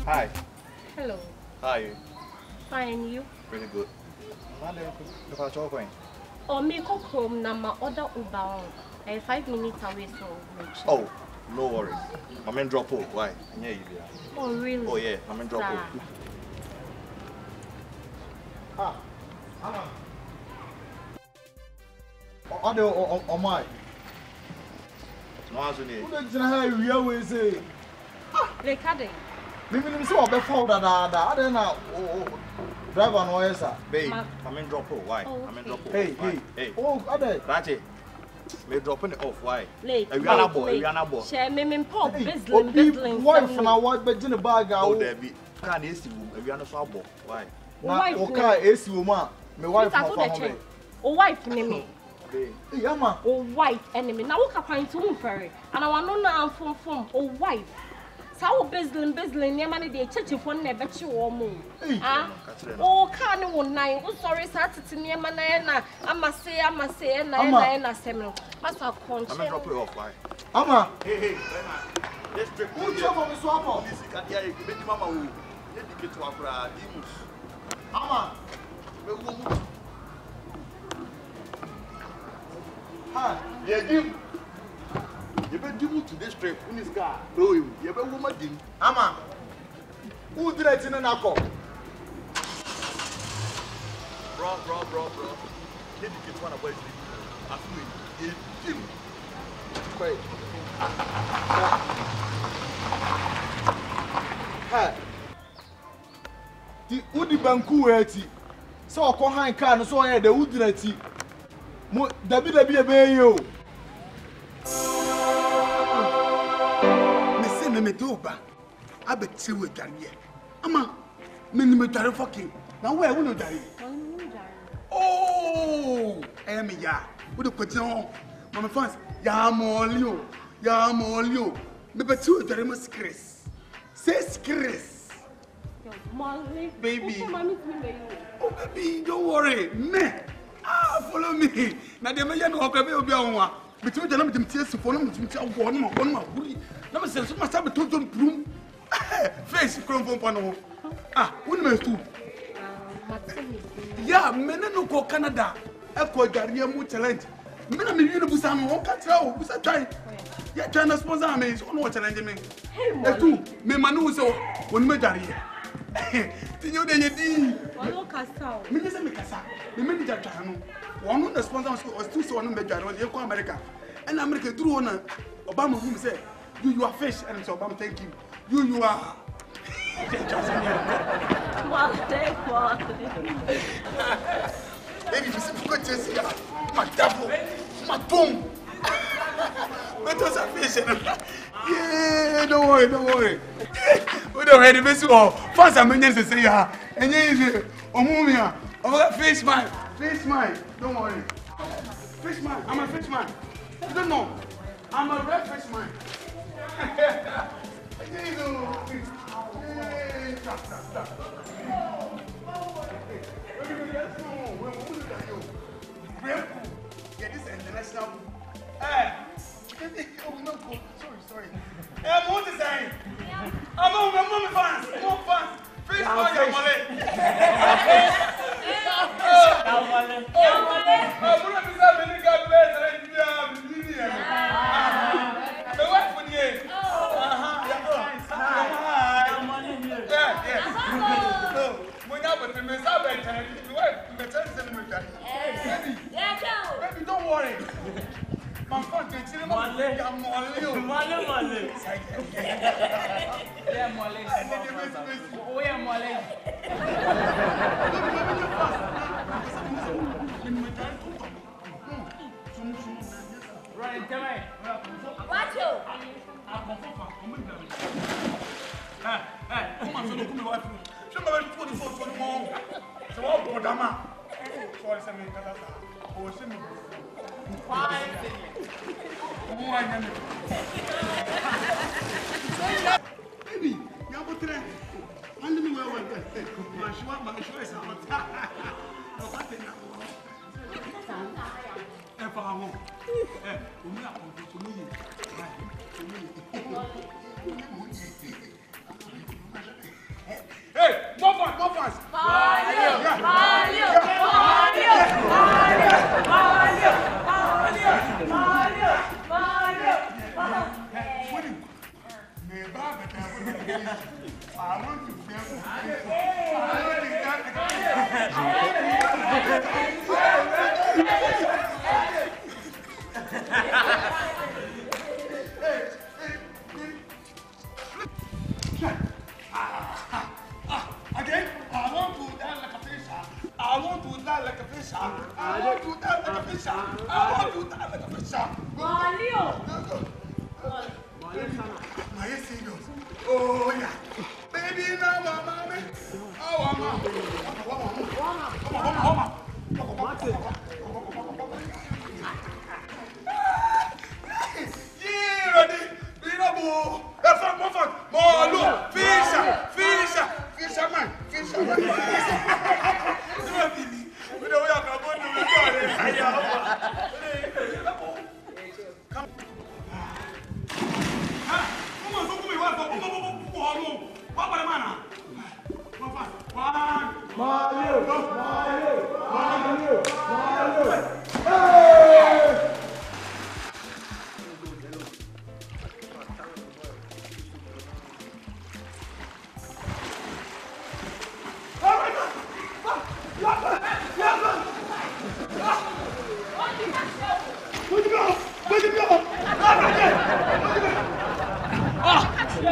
Speaker 5: Hi.
Speaker 6: Hello.
Speaker 5: How are you?
Speaker 6: Fine, you?
Speaker 5: Pretty good.
Speaker 6: Oh, me go home na my order Uber on. 5 minutes away, so
Speaker 10: oh, no worries. I'm in drop hole. Why? Yeah, you do.
Speaker 6: Oh, really?
Speaker 10: Oh, yeah. I'm in drop hole.
Speaker 1: Oh my.
Speaker 10: No answer ni.
Speaker 1: Who don't know how you always say?
Speaker 6: Recording.
Speaker 1: Maybe so be found that I don't know. Driver no answer.
Speaker 10: Babe, I'm in drop hole. Why?
Speaker 6: Oh,
Speaker 10: I'm in drop hole.
Speaker 1: Hey. Oh, ade.
Speaker 10: Rati. Me dropping it off. Why?
Speaker 6: Late.
Speaker 10: Ewiana
Speaker 6: Share me pop bizzling.
Speaker 1: Wife na wife be in the bag.
Speaker 10: Oh, Debbie. Can esi wo. Ewiana so abo. Why?
Speaker 1: Na oka esi wo ma. Me wife no for home.
Speaker 6: O wife ni me.
Speaker 1: Yama.
Speaker 6: O wife enemy. Na wo ka kwan to mfere. And I want no na amfom o wife. Sao bizzling, near money they church upon never chew or moon. Ah, oh, can't one night. Oh, sorry, Saturday near Manana. I must say, and I seminal. Must have conscience.
Speaker 10: I'm drop it off, why?
Speaker 1: Ama.
Speaker 10: Hey, let's take
Speaker 1: Who trouble me swap off?
Speaker 10: This can hear you. Make Mama who educate to our demons.
Speaker 1: Ama. Ha,
Speaker 10: Yeah, Jim. You better do to this trip in this car. No, you better woman Jim.
Speaker 1: Ama. Who did I tell you now?
Speaker 10: Bro. Educate one about you. As we, Jim. Quiet.
Speaker 1: Ha. The Udi Banku eti. So ko han car no so here the Udinati. Mo dabi ebe yo.
Speaker 4: Me say me doba. Abeti we dare. Ama me ni me dare fucking. Na where we no dare. Oh, me ya. We do question. Mama fans, ya molio. Me beti we dare mas Chris. Say Chris.
Speaker 6: Molly,
Speaker 4: Baby. Oh, baby, don't worry. Me. Follow me. Now, the man who can be on one. Between the number of tears to follow me to one more. Number says, must have a total bloom. Face, crumple panel. One man too. Yeah, men no go Canada. Echo Garia Mu challenge. Men are me Busan, one can't tell. Who's a try? Yeah, China sponsor me is on what challenge me. Hey, two, me Manu so when me Daria. Tinyo de yedi.
Speaker 6: Walo kasa.
Speaker 4: Me just me kasa. Me me dja twa no. One of the sponsors was still so no be dwa no. They go America. And America through one Obama who say you are fish and so Obama thank you. You are.
Speaker 6: What?
Speaker 4: Baby, you see what you see? My devil. My boom. What was a fish? Yeah, don't worry. We don't ready to see all. First, I'm going to say, and you Omumia, fish man. Don't worry. Fish man, I'm a fish man. You don't know. I'm a red fish man. Yeah, this is international. Oh, no, sorry. I'm on the side. I'm on my fans. Fish for your money. I'm going to be having God bless the wife for you. Yeah. When I was in the Sabbath, the wife, baby, don't worry. My phone is still on. Yeah, Molly.
Speaker 11: Yeah, Molly. Oh, yeah, Molly. Right, come on.
Speaker 6: Watch you.
Speaker 4: Come on, so come on. Somebody 24 more. So I'll put them up. Sorry, send me oh, send me. Baby, you're about to hand me well. My shoe is out. Hey, more fast. I want to again, I want to die like a fish. I want to die like a fish. Oh, yeah. Baby, now, mama. Oh, mama. Yeah, ready. More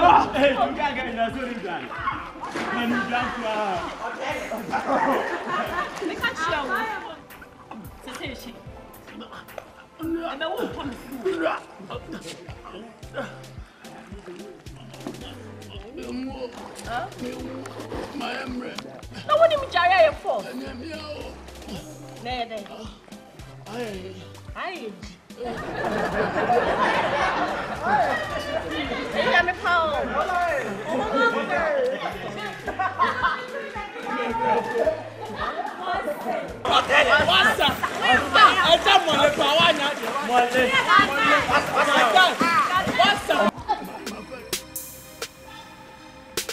Speaker 11: Hey, you can't get in the story done. And you jump to
Speaker 9: I can't show. Cessation. And I won't come to no one in Jaya for. There. Hi. I'm a power.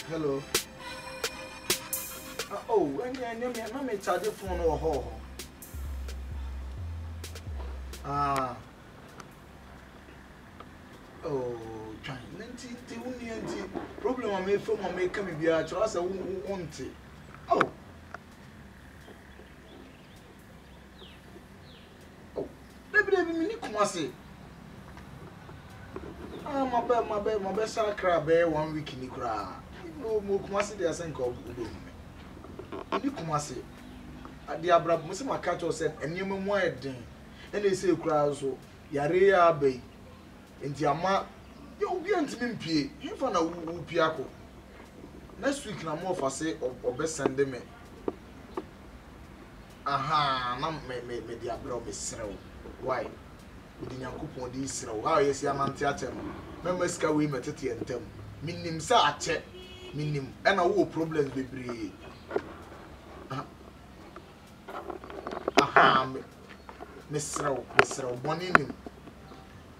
Speaker 1: Hello. Oh, and I'm charge phone or ho. Oh, trying. Problem I made from my coming here. Trust I won't want it. Oh. Baby, me Kumasi. My best crab bear 1 week in the crowd. No more Kumasi, they are saying called Udo. Kumasi. At the Abra Musima Catcher said, and you mean why then? And they say crowd so Yarea Bay. And Yama, you'll be on to me. You found a Piaco. Next week, no more for say or best send them. Aha, no, me the Abra be slow. Why? We didn't coupon this slow. How is your man theatre? Members can we met it and tell. Minim sa check. Minim. And I will problems be brave. Aha, Miss Row, one in him.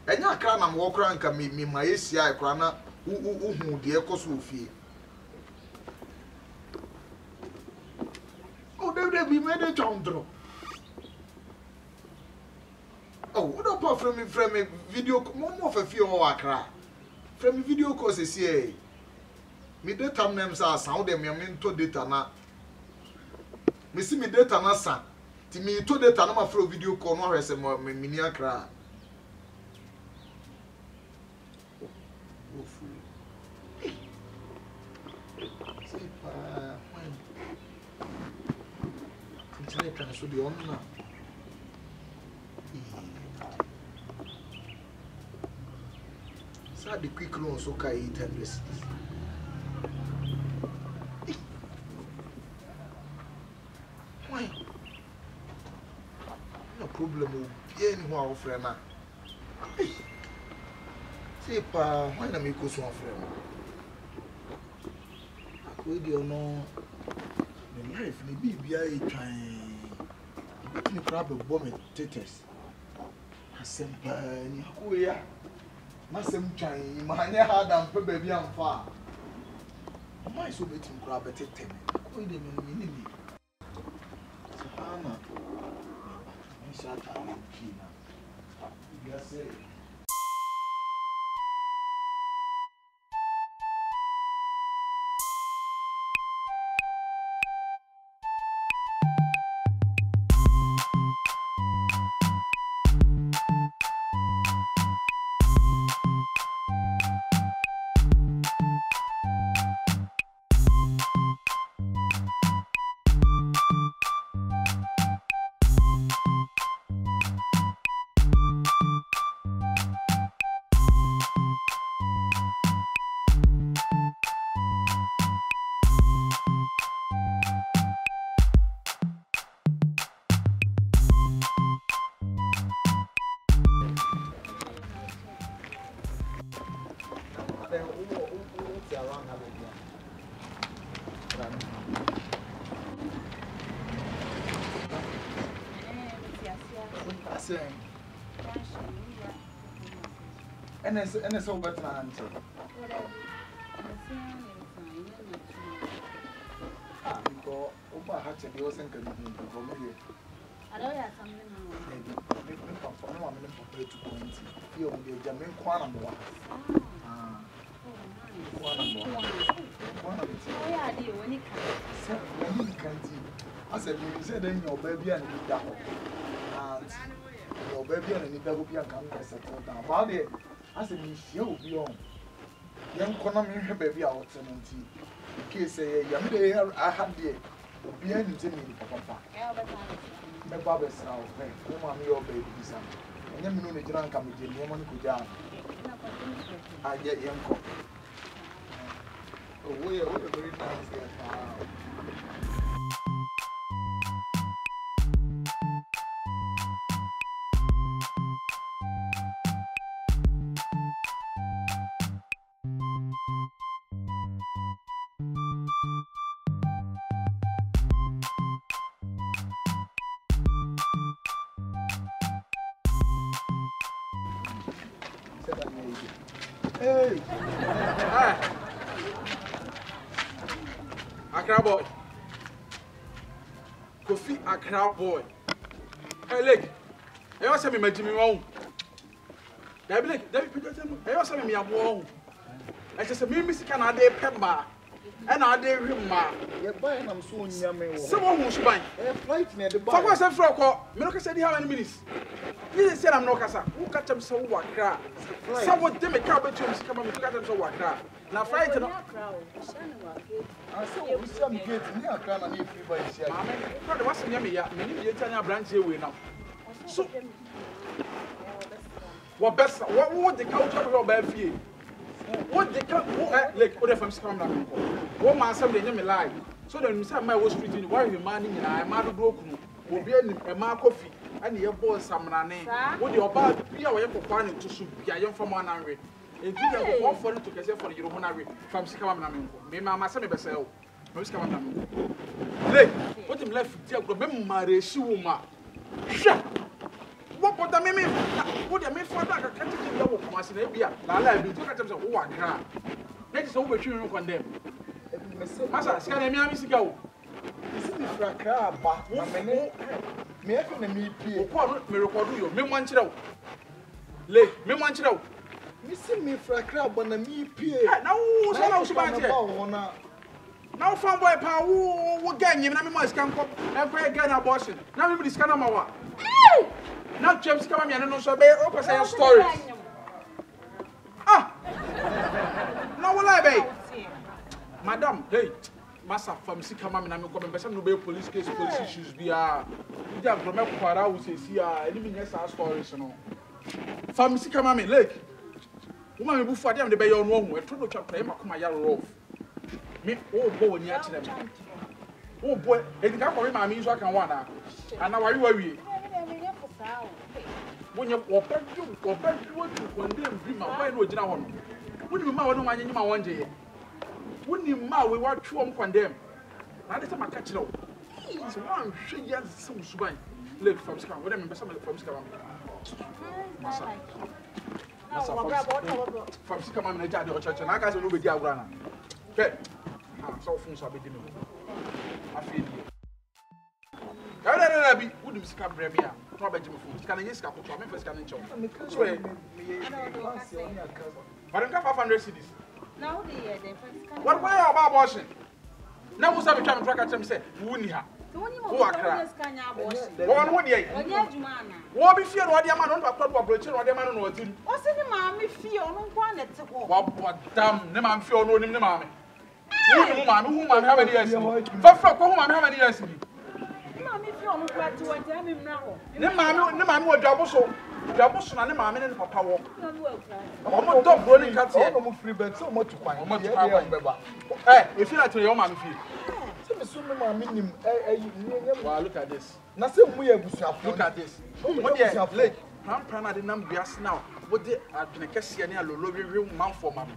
Speaker 1: And your crown and walk around can meet me, my ACI crana, who dear Kosufi. Oh, they be made a Tundra. Oh, what about from a video? More of a few hour cry. From a video course is here. Me data names are sound them, your mental data na. Me see me data na sa. Ti me to data na ma for video call no rese mo me mini akra. Ofu. See pa when. Internet can so the on na. Sa the quick loan so ka 800 cities. Why? No problem. Anyone of friend. Say, pa, why not make us one friend? I could you know the life may be a trying. You grab a bomb at Titus. I sent Penny. Oh, yeah. Massam trying. My hard and baby, I'm far. Why so bet him grab a Titan? Could you mean? Anna, shut up, Kina. Yes, sir. And it's all better than because Opa had to be also inconvenient for me. I don't have something to point. You will be a German quantum. I said, you said then your baby and you down. And your baby and the baby can come and settle down. About it, I said, you will be on.
Speaker 4: Young Conam, baby out, and case I had the behind the meaning of Papa. My Bob's now, no one your baby, son. And then you know the drunk come with the woman could down. I get young cock. Oh, we are very nice there. Hey! Accra boy. Kofi Accra boy. Hey, Lake. I was saying, Jimmy Wong. David, I was saying, Wong. I just said, Miss Canada, Pemba. And I did him, ma. You're buying them soon, yummy. Someone who's buying. Flight near the bar. For what's a frog? Milk said, how many minutes? You said, I'm no casa. Who cut them so what crap? Someone did a carpet to come and cut them so what crap. Now, fight it. I saw we some get near Crown and if you buy share. Mamma, what's in yummy? Many Italian branch here now. So, what best? What would the couch of your bad fee? What they come, like, what if I'm scrambling? One man, somebody name me lie. So then, Miss Amai was treating why you manning and I am out of broken. Will be a mark coffee and your boy some name. What you about be away for planning to shoot young from 100. If you have one for it to get for your own from Sicamam, may Mamma Sammy Bessel, Miss Camam. Lay, put him left, remember my Shuma. What would I mean? What do you mean for that? I can't take you over from us in Abia. I like you took at them. Oh, I can't. That is over you condemn. Massa, scan a Miami go. Is it Franka? But me, I can meet you. Me record you. Me want you out. Lay, me want you out. Missing me Franka, but me pay. Now, so now, now, from boy, power, what gang you must come up and play again abortion. Now, everybody's kind of my now, James come and no so be open say stories. Ah. Now will I be? Madam, hey. Massa from Sikama and I'm coming person no be police case police issues be you just from Kwara we say see any mean stories no. From Sikama me lake. Woman me bufu dem de be your no ho. E to do twa pra e makoma ya rough. Me oh boy ni ati dem. Oh boy, e di ka ko me ma me so aka one na. Ana wawi. When you open what you condemn, be my way no gina hono. When you ma won wan nyima won je. When you ma we what you condemn. Na dey say ma catch now. So one hwe ya some suban. Lake from scam. We dem be some from scam. Massa from scam na jade o church na ka say no be di agura na. Okay. So fun so be di me. Afi I be would you scam Bremia? Probably food. Can I use Capo? I'm first coming chop. But I got 500 cities. Now, what way about washing? Now, who's having time to track at them? Say, Woonia. Who are crying? One would ye. What be fear what the man on the approach or the man on what? What's in the mammy fear on one at the what damn, the man fear no name the mammy. Whom I have any years. For whom I have any years. If you want to go to him now, no man will double so. Double so, and the mammy and papa walk. I'm not dog running cats here. I'm free bed so much to find. Hey, if you like to your mammy feel. Well, look at this. Nothing we have. Look at this. What do you have late? I'm trying to number us now. What did I can any low man for mammy?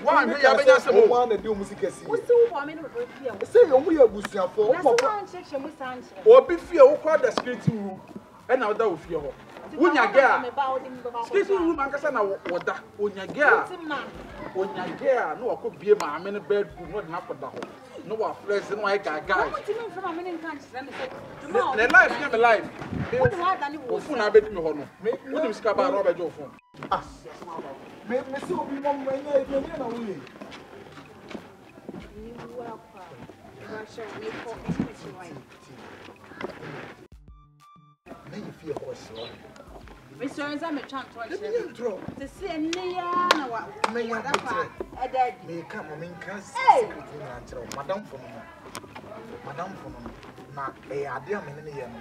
Speaker 4: One, we have just one to do music. What's the woman over say, we are Busia for or be fear or the security room, and now that will fear. When you get security room, and Cassana, what that, when you get, no, I could be a man in a bedroom, not enough for that. No one flesh and like a guy. The life never life. Phone I bet me honor. What do you scab about Robert Joe phone? Ah, may so be one way. May you feel horse.
Speaker 9: Mr. Zame chant one.
Speaker 4: To
Speaker 9: see a near what may you a dead may come in cast. Madame for now, a dear man.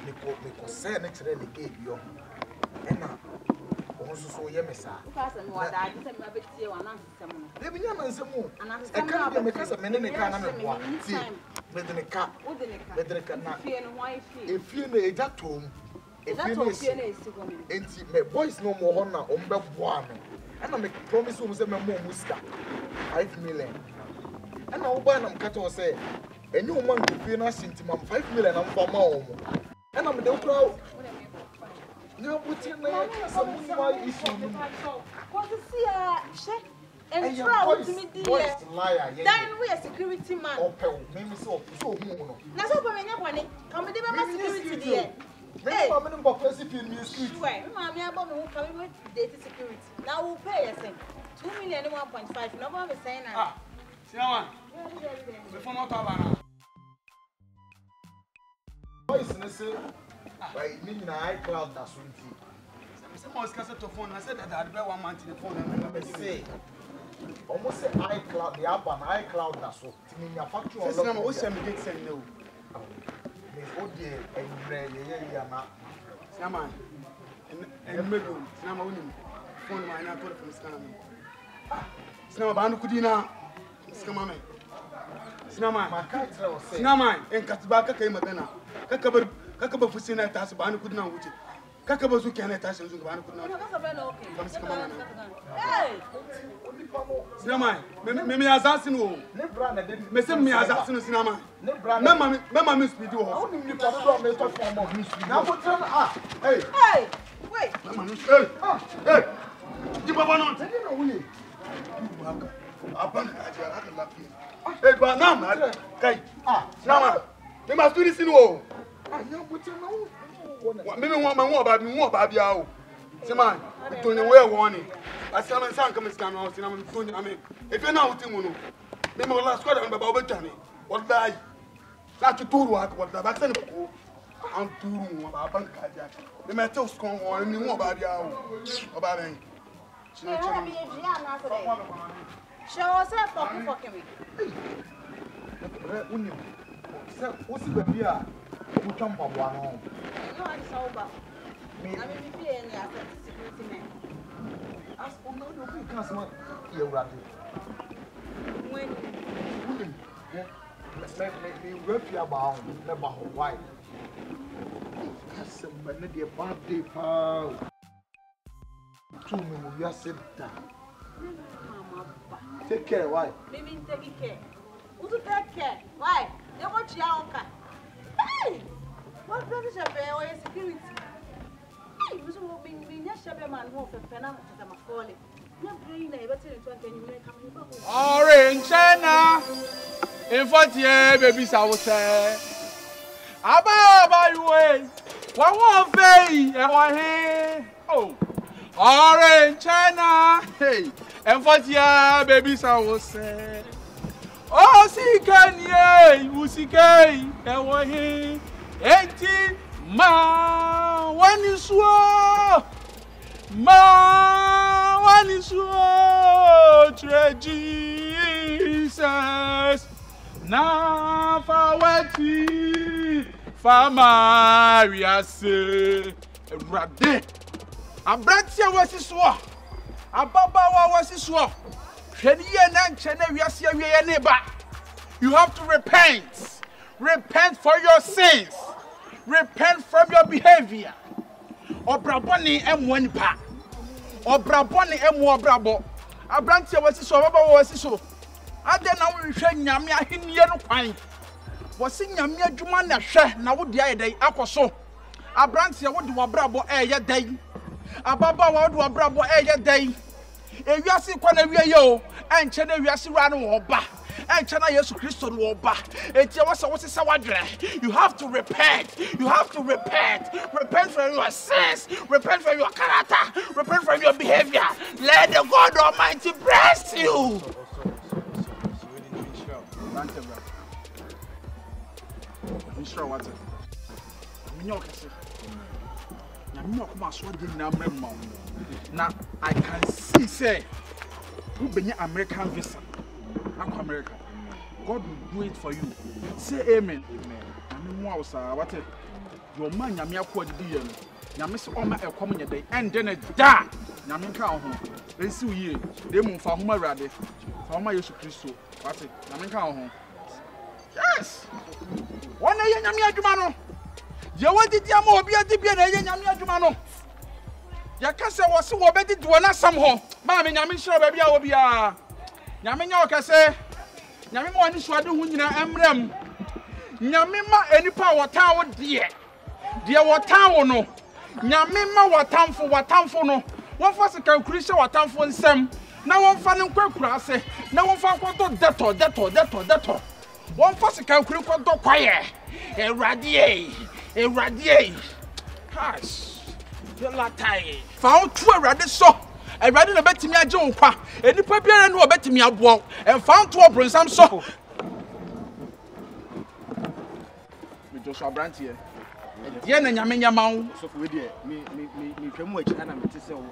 Speaker 9: Because say next day gave you. And now, also so yemisa. Person, what I did a bit here one answer. Maybe you and some more. And I can't because of many can with the cap, with the canal. If you may that home, if you may boys no more honor on the one. And I make promise to say, more muska 5 million. And I'll buy them cut or say, a new man to be nothing to 5 million and for more. And I'm the crowd. Now, what's your name? Someone issue. What is here? And proud to me, dear. Then we are security man.
Speaker 4: Okay, maybe so.
Speaker 9: Now, so when you're one, come with the security, dear.
Speaker 4: Hey, I'm in the first few news.
Speaker 9: Mammy, I'm coming with data security. Now we'll pay us 2 million and 1.5. No one is saying, ah,
Speaker 4: Siaman, before my car. Voice, by meaning I cloud that soon. Someone's cassette phone. I said that I'd be 1 month in the phone. And I say, almost say I cloud the app and I cloud that so. Meaning your factory or not. What's your mistake? Say no. Oh dear, and Siaman, and middle, Sinama winning. Phone mine, I put it from Scanama. Sinama Banukudina, Scamame. Sinama, my cat, Sinama, and Katbaka came at dinner. Kakaba Fusina Tasabana could not with it. Kakabazu can attach and Zubana could not. Sinama, maybe as asking who, Messim me as asking Sinama. Mamma Miss Bidu, only you can now put them up. Hey, wait, hey, you are not telling you. Hey, but now, okay, Sinama, they must do this in all. Maybe one more about me, more about you. Simon, I'm doing a well warning. I said, my son comes down. I mean, if you're not with him, maybe my last quarter about Johnny. What die? Not to do what the vaccine. I'm too about bank. The metal strong or any more about you. About him.
Speaker 9: Show us a fucking me.
Speaker 4: What's the beer? Who jump on one home?
Speaker 9: No, I'm sober. I mean, if you any security men.
Speaker 4: As for no, you can't smell your rabbit.
Speaker 9: When
Speaker 4: me rough your bound, never why. That's a bad day, pal. 2 minutes, you are set down. Take care, why?
Speaker 9: Maybe take care. Who to take care? Why? They watch your own car. Hey! What brothers are there or security? Hey, you will be a man who for Penam at a falling. Your brain, I better than you make come.
Speaker 4: Orange China in 40 years, baby, I will say. About by way, one more day, and one here. Oh, Orange China, hey, and 40 years, baby, I will say. Oh, see, can ye, who see, and one here. 80 ma one is Jesus na fawati fama we say rade abratia wasi so ababa wasi so hwede ye na nche na wiase awie ye ne ba. You have to repent. Repent for your sins. Repent from your behavior. Obraboni emwani pa. Obraboni emu obrabo. Abrantie wasi so baba wasi so. Ade na wo hwe nyame ahenie no kwan. Wasi nyame adwuma na hwe na wo dia yedai akoso. Abrantie wo de obrabo eye dai. Ababa wo de obrabo eye dai. Ewiase kwa na wie ye o. Enche na wiase ra no wo ba. You have to repent. You have to repent. Repent from your sins. Repent from your character. Repent from your behavior. Let the God Almighty bless you.
Speaker 9: I'm not going to do now I can see, say, who be American visa. America. God will do it for you. Say amen. Amen. What your man, Yamia Quad Dian. Yamis Oma a coming a day, and then a da. Yamin Cow. They see ye. They move for Homa Radi. For my use of Christo. What's it? Yamin Cow. Yes. 1 day, Yamia Jumano. You wanted Yamo be a Dibian, Yamia Jumano. Yakasa was so better to another somehow. Mammy, Yamin sure baby, I will be a Yamin say. Nyame wani swade hu nyina emrem nyame ma eni pa wotan de wotan no nyame ma watamfo no won fa sika kurisha watamfo nsem na won fa ne kwakura ase na won fa kwoto deto won fa sika kuri kwoto kwaye erade hash the latai fa o tu erade so Everybody na betimi agye nkwa enipa biara no betimi aboa emfa nto obronsam so me Joshua Brandt here ye na nyame nyamawo so for we there me twam achi na me tese o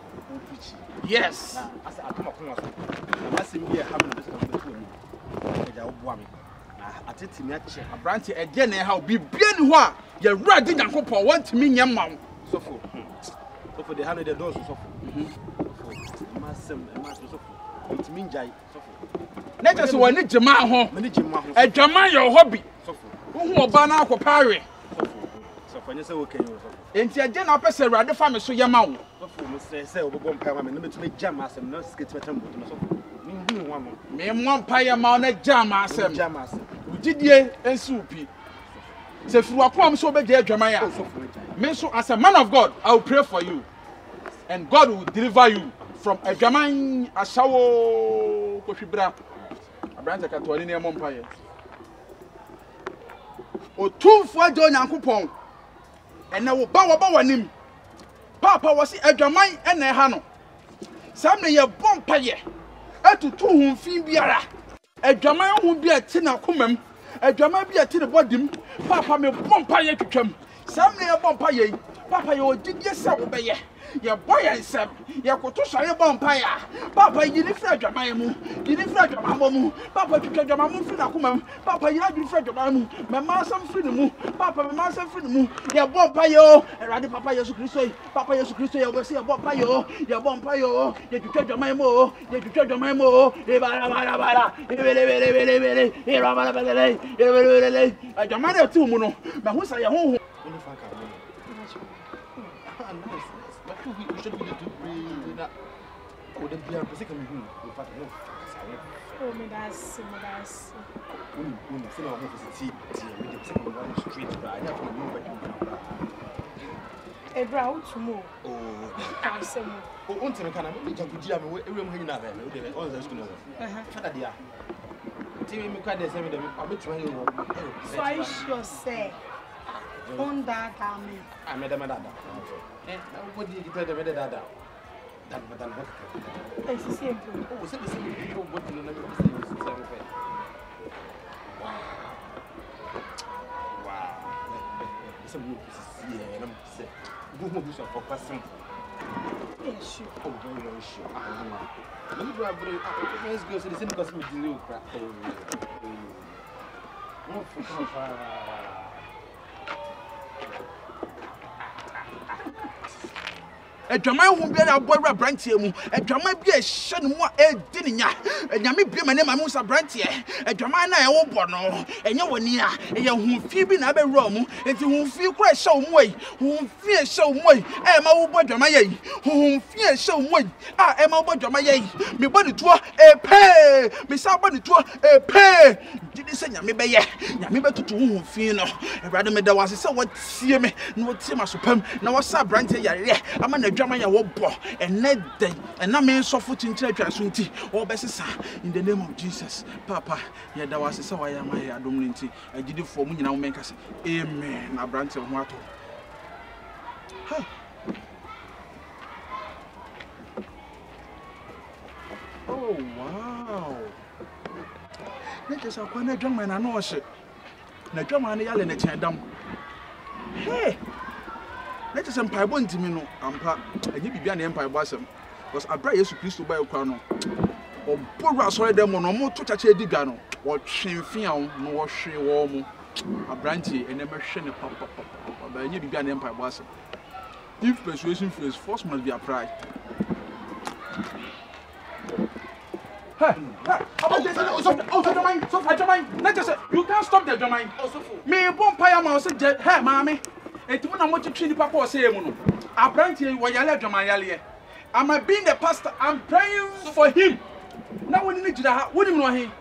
Speaker 9: preach yes na asa akoma so na masim bi e ha me no so betu ni eja wo boa me atetimi ache Brandt e na e ha bibia ni ho a ye wrade nyankopon wantimi nyamawo so for the 100 dollars so for Let us one Jama home, a Jama your hobby. Who oba na akopare. So for you say okay. Enti agye na pese rade fa me so yama wo. So for me say obobom pa ma me no me jam asem no skit betam bo so. Me hu nwa mo. Me mo pa ya ma na jam asem. Ugidie ensu pi. Se furu akom so obegye adwama ya. Me so as a man of God, I will pray for you. And God will deliver you from a German Ashawo Koshibra. A branch of Catwani near Montpire. O 2 for John Yankupon. And now Bawa him. Papa was a German and a Hano. Some year Bompire. A to 2 whom Fibiara. A German who be a tinner kumem. A German be a tinner body. Papa me Bompire to come. Some near Bompire. Papa, you did yourself obey. Your boy and Sam, your Kotusha Bompire. Papa, you didn't fret your mamma. You didn't fret your mamma. Papa, you can't your mamma from Akumam. Papa, you didn't fret your mamma. My master freedom. Papa, my master freedom. Your Bompire. And Raddy Papa, Yesu Christo. Papa, Yesu Christo, you will see a Bompire. Your Bompire. You can't your mamma. You can't your mamma. I demand a 2 mono. But who's your home? We should be able to breathe that. Oh, the beer, the second room.
Speaker 2: Oh, me that's.
Speaker 5: When see my home is tea, with the second one street, I have to move back.
Speaker 2: A brown to move.
Speaker 5: Oh,
Speaker 2: I say,
Speaker 5: oh, one time can I make a good jam? Everyone hanging out there. All the school. Fadadia. Timmy, me can't say them. I'll be trying to.
Speaker 2: So I sure say. On that,
Speaker 5: I made a madada. What did you tell the madada? That madam.
Speaker 2: It's the same thing.
Speaker 5: Oh, it's the same thing. What do you know? Wow. Some new pieces here, and I'm saying, go home for person.
Speaker 2: Yes, sure.
Speaker 5: Oh, very sure. Let me grab it. Let's go to the same because we do crap. Oh, for
Speaker 9: a drama who be a boy branch mu a drama be a shan mo e dininya a nyame be my name amusa branch a drama na e wo bono enye woni a e hu fi bi na be ro mu enti hu fi kura show mu yi hu fi show mu yi e ma wo bo drama yi hu fi show mu yi e ma wo bo drama yi me body to e pe me sa body to e pe didi se nyame be ye nyame be tutu hu fi no e brade me da wase se wo tie me na wo tie ma so pam na wo sa branch ya re ama na drama ya wo bo ene den na me so fo tinchira twa so nti wo be sesa in the name of Jesus papa ya da wase se wa ya ma ya adom nti agidi fo mu nyina wo menka se amen na branch ho ato ha oh wow let us akwa na drama na no hye na drama na yale na chen dam hey Let us empire born to me no ampa. And you be an empire bosom. Because I brought Jesus Christ to buy a crown. Or Bora sorry them on more to touch a digano. Or shin fion, no she warm. A brandy and never shin a pop. But you be an empire bosom. If persuasion feels force must be a pride. Hey, you can't stop the domain. Me won't pay a mouse. Hey, mammy. And when I want to treat Papa say, I brand you while you left my alley. Am I being the pastor? I'm praying for him. Now, when you need to that, what do you know him?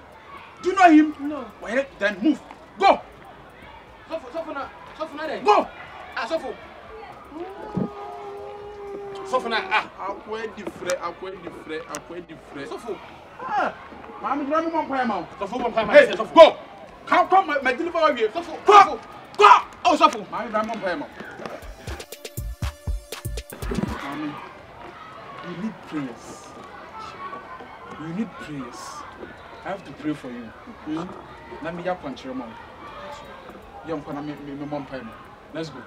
Speaker 9: Do you know him? No. Well, then move. Go. Go. Sofuna, akwe different. Sofu. Mami, grandma, my pie mouth. Sofu, hey, go. Come, my deliver here. Sofu, go. Oh, Sofu. Mami, grandma, pie mouth. Mami, you need prayers. I have to pray for you. Let me have control, mom. Young can make me mom pie mouth. Let's go.